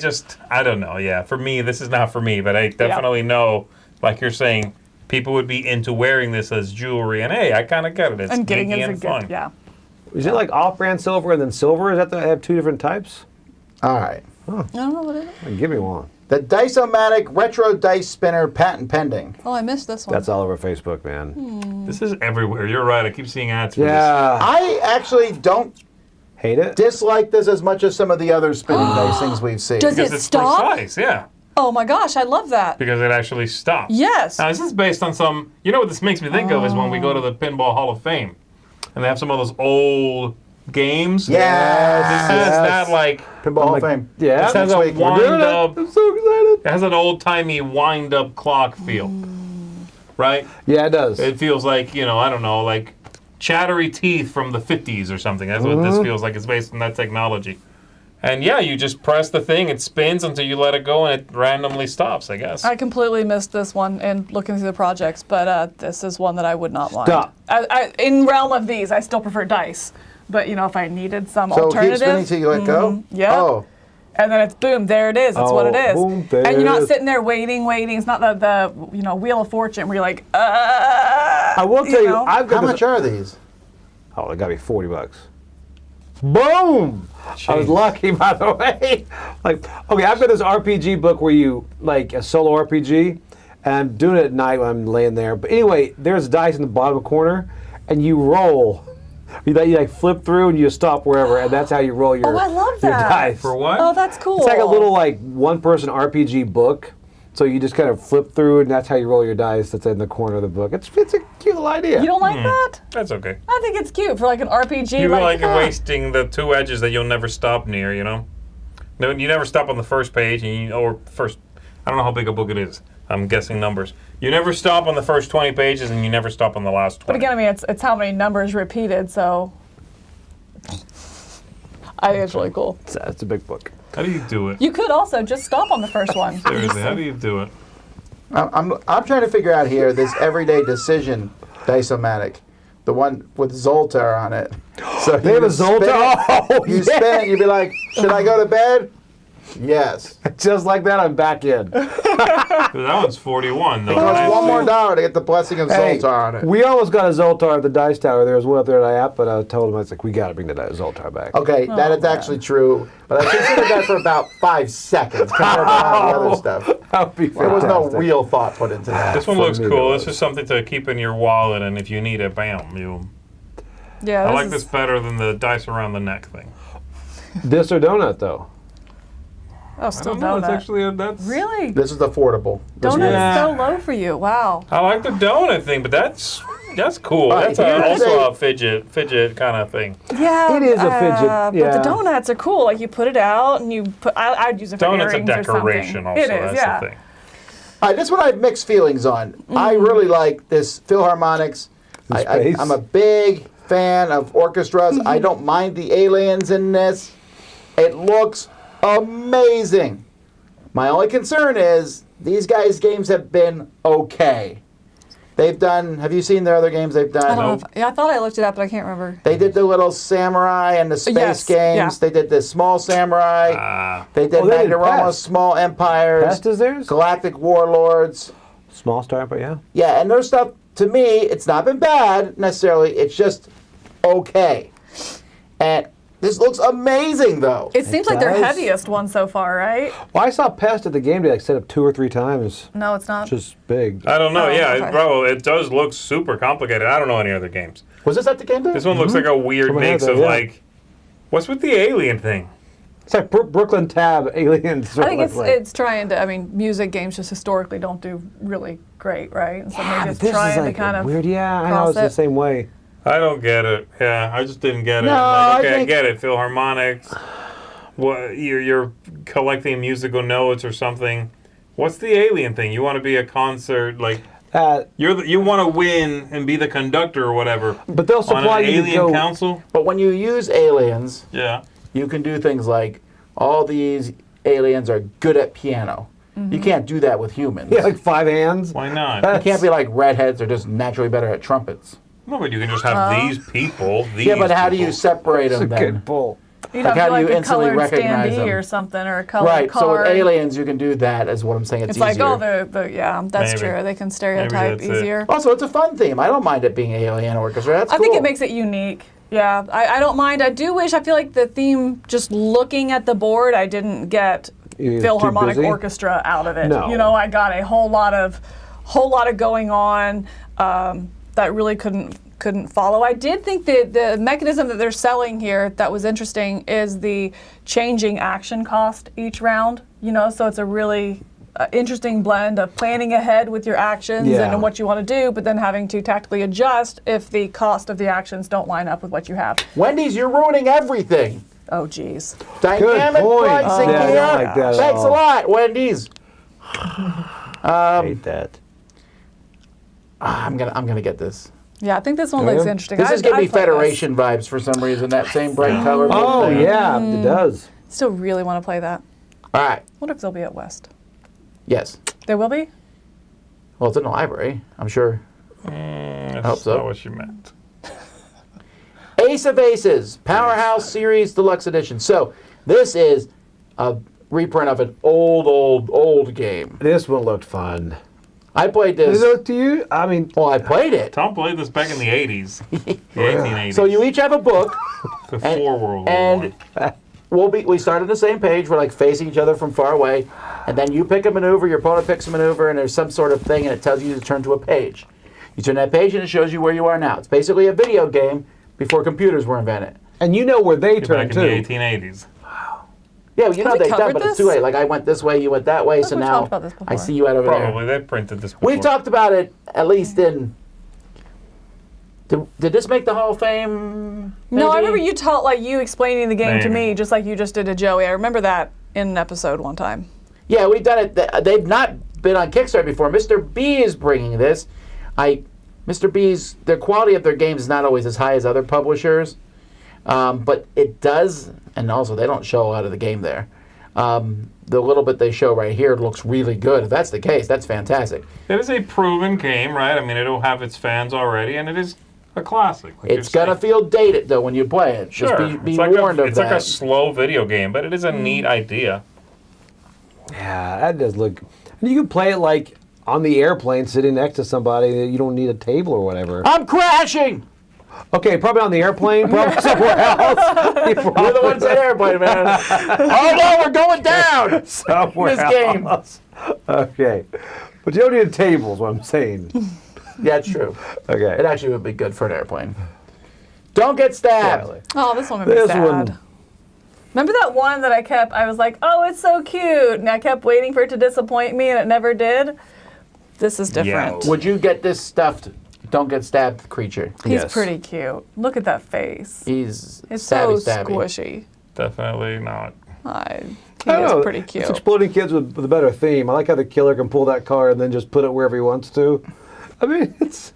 don't know. Yeah, for me, this is not for me, but I definitely know, like you're saying, people would be into wearing this as jewelry, and hey, I kind of get it. It's And getting geeky it as a and fun. gift, yeah. Is it like off-brand silver and then silver? Is that they have two different types? All right. I don't know what it is. Give me one. The Dice-O-Matic Retro Dice Spinner patent pending. Oh, I missed this one. That's all over Facebook, man. This is everywhere. You're right. I keep seeing ads for this. Yeah. I actually don't Hate it? dislike this as much as some of the other spinning dice things we've seen. Does Because it it's stop? precise, yeah. Oh my gosh, I love that. Because it actually stops. Yes. Now, this is based on some. You know what this makes me think of is when we go to the Pinball Hall of Fame, and they have some of those old games. Yes. This has that like. Pinball Hall of Fame. Yeah. This has Next a week. We're doing wind it. up. I'm so excited. It has an old timey wind up clock feel, right? Yeah, it does. It feels like I don't know, like chattery teeth from the 50s or something. That's what this feels like. It's based on that technology. And yeah, you just press the thing, it spins until you let it go, and it randomly stops, I guess. I completely missed this one in looking through the projects, but this is one that I would not mind. Stop. In realm of these, I still prefer dice. But if I needed some So keep alternative, spinning till you let go? yeah. Oh. And then it's boom, there it is. That's what it Oh, is. boom, there and you're it not is. sitting there waiting. It's not the Wheel of Fortune where you're like, I will tell you, I've got How this- much are these? Oh, it got to be $40. Boom! I was lucky, by the way. Like, okay, I've got this RPG book where you, like a solo RPG, and I'm doing it at night when I'm laying there. But anyway, there's dice in the bottom corner, and you roll You like flip through and you stop wherever, and that's how you roll your. Oh, I love your that. dice. For what? Oh, that's cool. It's like a little like one-person RPG book. So you just kind of flip through, and that's how you roll your dice. That's in the corner of the book. It's a cute little idea. You don't like that? That's okay. I think it's cute for like an RPG. You like ah. wasting the two edges that you'll never stop near, you know? No, you never stop on the first page, or first. I don't know how big a book it is. I'm guessing numbers. You never stop on the first 20 pages, and you never stop on the last 20. But again, I mean, it's how many numbers repeated, so I think it's really cool. It's a big book. How do you do it? You could also just stop on the first one. Seriously, how do you do it? I'm trying to figure out here this everyday decision dice-o-matic, the one with Zoltar on it. So They have a Zoltar? You spin it, you'd be like, should I go to bed? Yes. Just like that, I'm back in. That one's 41, though. It costs right? $1 more to get the blessing of Hey, Zoltar on it. we almost got a Zoltar at the Dice Tower. There was one up there at IAP, but I told him, I was like, we got to bring the Zoltar back. Okay, that is actually true, but I considered that for about 5 seconds compared to all the other stuff. That would be There was no fantastic. real thought put into that. This one For looks me, cool. it This was. is something to keep in your wallet, and if you need it, bam, you. Yeah, I like this better than the dice around the neck thing. This or donut, though? Oh, still I don't know, it's donut. actually that's. Really? This is affordable. This Donut Yeah. is so low for you. Wow. I like the donut thing, but that's cool. Right, That's here's also a- a fidget kind of thing. Yeah, It is a fidget, But yeah. the donuts are cool. Like you put it out and you put. I'd use it for Donut's a earrings or decoration, something. also. It is, That's yeah. the thing. All right, this one I have mixed feelings on. I really like this Philharmonix. space. I'm a big fan of orchestras. I don't mind the aliens in this. It looks amazing. My only concern is these guys' games have been okay. They've done, have you seen their other games they've I done? don't know. I thought I looked it up, but I can't remember. They did the little samurai and the space Yes, games. yeah. They did the small samurai. They did they did Magnaroma's Pest. Small Empires. Pest is theirs? Galactic Warlords. Small star, but yeah. Yeah, and their stuff, to me, it's not been bad necessarily. It's just okay. And this looks amazing, though. It seems like their does. heaviest one so far, right? Well, I saw Pest at the game day, like, set up 2 or 3 times. No, it's not. Just big. I don't know. Oh, Yeah, okay. bro, it does look super complicated. I don't know any other games. Was this at the game day? This one looks like a weird Someone had mix that, of yeah. like, what's with the alien thing? It's like Brooklyn Tab Aliens. I think it's trying to. I mean, music games just historically don't do really great, right? And so maybe it's this trying is like to kind of weird. Yeah, I know cross it's the it. same way. I don't get it. Yeah, I just didn't get it. No, I'm like, okay, I I think- get it. Philharmonix. What you're collecting musical notes or something. What's the alien thing? You want to be a concert like you want to win and be the conductor or whatever. But they'll on supply an you to alien go. council. But when you use aliens, Yeah. you can do things like all these aliens are good at piano. You can't do that with humans. Yeah, like 5 hands. Why not? You can't be like redheads are just naturally better at trumpets. No, but you can just have these people. These Yeah, but how do you people. separate It's a them then? good pull. You'd Like, have how to do like you a instantly colored recognize standee them? or something, or a colored Right, so with card. aliens you can do that, is what I'm saying. It's It's like, easier. oh, yeah, that's Maybe. true. They can stereotype that's it. easier. Also, it's a fun theme. I don't mind it being alien orchestra. That's I think cool. it makes it unique. Yeah, I don't mind. I do wish, I feel like the theme, just looking at the board, I didn't get You're too Philharmonic busy? Orchestra out of it. No. You know, I got a whole lot of going on that really couldn't follow. I did think that the mechanism that they're selling here that was interesting is the changing action cost each round. You know, so it's a really interesting blend of planning ahead with your actions Yeah. and what you want to do, but then having to tactically adjust if the cost of the actions don't line up with what you have. Wendy's, you're ruining everything. Oh, geez. Dynamic point. pricing Yeah, I here. don't like that at Thanks a all. lot, Wendy's. Hate that. I'm gonna get this. Yeah, I think this one looks Yeah. interesting. This is giving I'd me play this. Federation vibes for some reason. That same bright color. Oh, thing. yeah, it does. Still really want to play that. All right. Wonder if they'll be at West. Yes. They will be? Well, it's in the library. I'm sure. That's hope so. not what you meant. Ace of Aces, Powerhouse Series Deluxe Edition. So this is a reprint of an old game. This one looked fun. I played Is this. it to you? I mean, Well, I played it. Tom played this back in the 80s. The 1880s. So you each have a book, Before World War and I. we start on the same page. We're like facing each other from far away, and then you pick a maneuver. Your opponent picks a maneuver, and there's some sort of thing, and it tells you to turn to a page. You turn that page, and it shows you where you are now. It's basically a video game, before computers were invented. And you know where they Back turned in the to. 1880s. Yeah, you know we they've done, covered but it's this? too late. Like I went this way, you went that way, so we've now talked about this I before. see you out over there. Probably they printed this before. We've talked about it at least in. Did this make the Hall of Fame? No, I maybe? remember you taught like you explaining the game to Maybe. me, just like you just did to Joey. I remember that in an episode one time. Yeah, we've done it. They've not been on Kickstarter before. Mr. B is bringing this. Mr. B's, the quality of their games is not always as high as other publishers, but it does, and also they don't show a lot of the game there. The little bit they show right here looks really good. If that's the case, that's fantastic. It is a proven game, right? I mean, it'll have its fans already, and it is a classic. Like It's gonna feel dated though when you play it. Sure. Just be it's like warned of it's that. like a slow video game, but it is a neat idea. Yeah, that does look. And you can play it like on the airplane, sitting next to somebody that you don't need a table or whatever. I'm crashing. Okay, probably on the airplane, probably somewhere else. You're the ones that airplane, man. Oh no, we're going down. Somewhere This game. else. Okay, but you don't need a table, is what I'm saying. Yeah, it's true. It Okay. actually would be good for an airplane. Don't get stabbed. Oh, this one made me This sad. one. Remember that one that I was like, oh, it's so cute, and I kept waiting for it to disappoint me, and it never did? This is different. Yeah. Would you get this stuffed, don't get stabbed creature? He's Yes. pretty cute. Look at that face. He's It's stabby, so stabby. squishy. Definitely not. He I is don't know, pretty cute. It's exploding kids with a better theme. I like how the killer can pull that car and then just put it wherever he wants to. I mean, it's.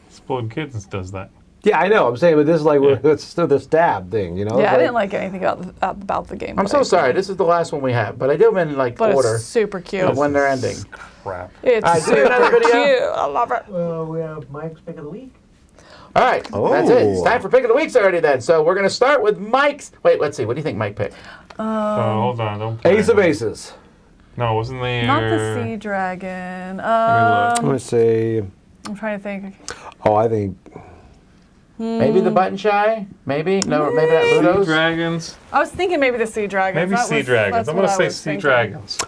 Exploding Kittens does that. Yeah, I know. I'm saying, but this is like it's still the stab thing, you know? Yeah, It's I didn't like anything about the game. I'm so sorry. This is the last one we have, but I do them in like But order it's super cute. of when they're ending. Crap. It's All right, do super another video. cute. I love it. We have Mike's pick of the week. All right, that's it. It's time for pick of the weeks already then. So we're going to start with Mike's. Wait, let's see. What do you think Mike picked? Oh, hold on. Don't play Ace of it. Aces. No, it wasn't there. Not the sea dragon. I'm going to say. I'm trying to think. Oh, I think. Maybe the Button Shy? Maybe? No, maybe that Sea Ludos? Dragons. I was thinking maybe the sea dragons. Maybe That Sea was- Dragons. that's I'm what going to I say was Sea thinking. Dragons.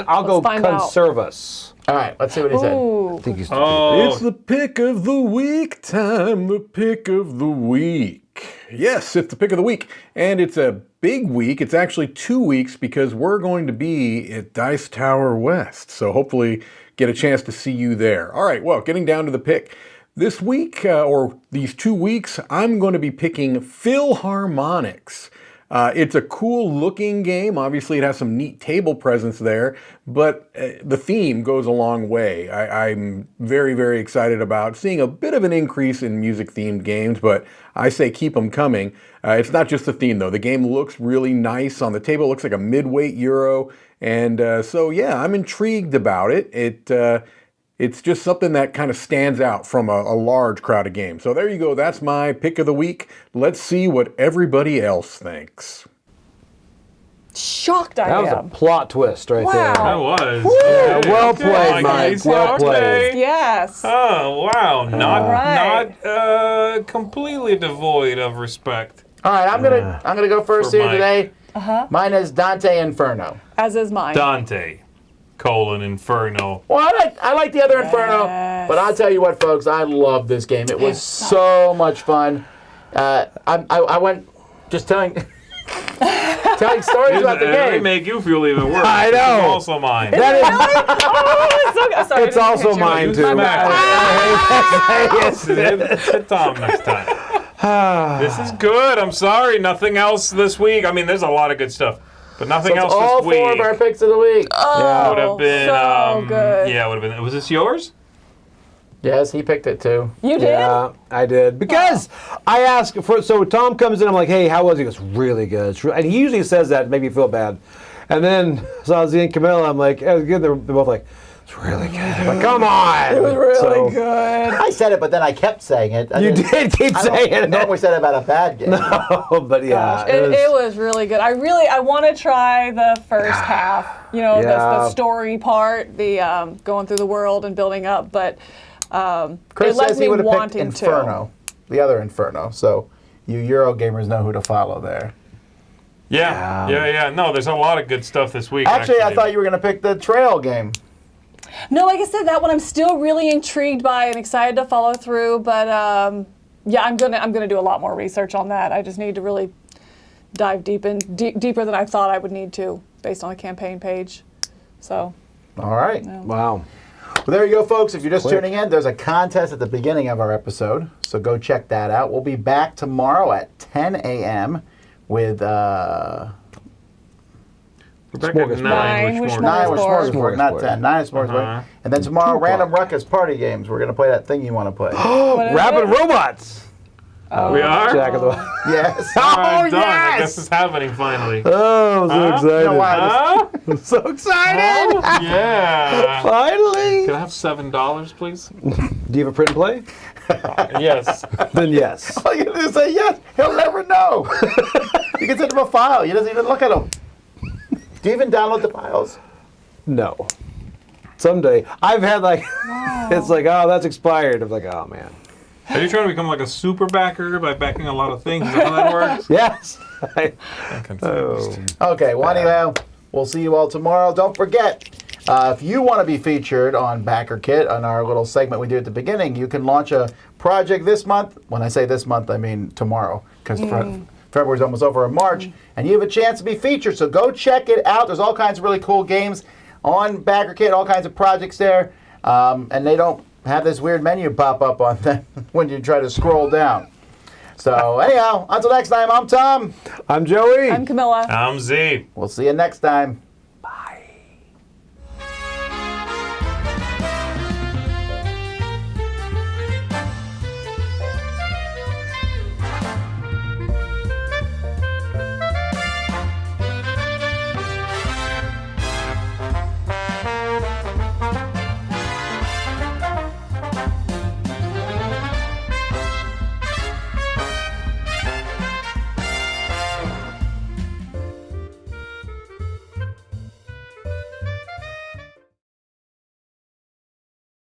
I'll go find out. Conservas. All right, let's see what he said. Ooh. I think he's. Oh, It's the pick of the week time, the pick of the week. Yes, it's the pick of the week. And it's a big week. It's actually 2 weeks because we're going to be at Dice Tower West. So hopefully get a chance to see you there. All right, well, getting down to the pick. This week, or these 2 weeks, I'm going to be picking Philharmonix. It's a cool looking game. Obviously, it has some neat table presence there, but the theme goes a long way. I'm very, very excited about seeing a bit of an increase in music themed games, but I say keep them coming. It's not just the theme though. The game looks really nice on the table. It looks like a mid-weight Euro. And so, yeah, I'm intrigued about it. It's just something that kind of stands out from a large crowd of games. So there you go. That's my pick of the week. Let's see what everybody else thinks. Shocked I That was a am. plot twist right Wow. that was. Yeah, well Okay, played, okay, Mike, so, well played. okay. Yes. Oh, wow. right. Not completely devoid of respect. All right, I'm gonna go first For here Mike. today. Mine is Dante Inferno. As is mine. Dante, Inferno. Well, I like the other Inferno, but I'll tell you what, folks, I love this game. It was so much fun. I went just telling stories about the It game. make you feel even worse. I know. It's also mine. That is, Oh, sorry, I It's didn't also hit you. mine too. Hit Tom next time. This is good. I'm sorry. Nothing else this week. I mean, there's a lot of good stuff, but nothing that's else all this week. 4 of our picks of the week. Oh, would have been so good. Yeah, would have been. Was this yours? Yes, he picked it too. You did? Yeah, I did. Because I asked for, so Tom comes in, I'm like, hey, how was it? He goes, really good. And he usually says that to make me feel bad. And then Zazie and Camilla, I'm like, it was good. They're both like, it's really good. I'm like, come on. It was really So- good. I said it, but then I kept saying it. You did keep saying it. normally said it about a bad game. Oh, but yeah. Gosh, it was really good. I want to try the first half, Yeah. the story part, the going through the world and building up, but Chris it left says me he would have picked wanting Inferno, the other Inferno. So you Euro gamers know who to follow there. Yeah. No, there's a lot of good stuff this week. Actually, I thought you were going to pick the Trail game. No, like I said, that one I'm still really intrigued by and excited to follow through, but Yeah, I'm gonna do a lot more research on that. I just need to really dive deeper than I thought I would need to, based on the campaign page. So. All right. Wow. Well, there you go, folks. If you're just tuning in, there's a contest at the beginning of our episode, so go check that out. We'll be back tomorrow at 10 a.m. with We're back at Smorgasbord. 9 with 9 with Smorgasbord. 9 with Smorgasbord. Smorgasbord, not 10. 9 with Smorgasbord. And then tomorrow, Random Ruckus Party Games. We're going to play that thing you want to play. What is Rapid it? Robots. We are? Jack of the Yes. All right, Oh, done. I yes! guess it's happening finally. Oh, I'm so You excited. know why? Huh? So excited. Oh, yeah. Finally. Can I have $7, please? Do you have a print and play? Yes. Then yes. All you got to do is say yes. He'll never know. You can send him a file. He doesn't even look at them. Do you even download the files? No. Someday. I've had like, it's like, oh, that's expired. I'm like, oh, man. Are you trying to become like a super backer by backing a lot of things? Is that how that works? Yes. I'm confused. Okay, well, anyway, we'll see you all tomorrow. Don't forget, if you want to be featured on Backerkit, on our little segment we do at the beginning, you can launch a project this month. When I say this month, I mean tomorrow, because February's almost over in March, and you have a chance to be featured. So go check it out. There's all kinds of really cool games on Backerkit, all kinds of projects there, and they don't have this weird menu pop up on them when you try to scroll down. So anyhow, until next time, I'm Tom. I'm Joey. I'm Camilla. I'm Z. We'll see you next time.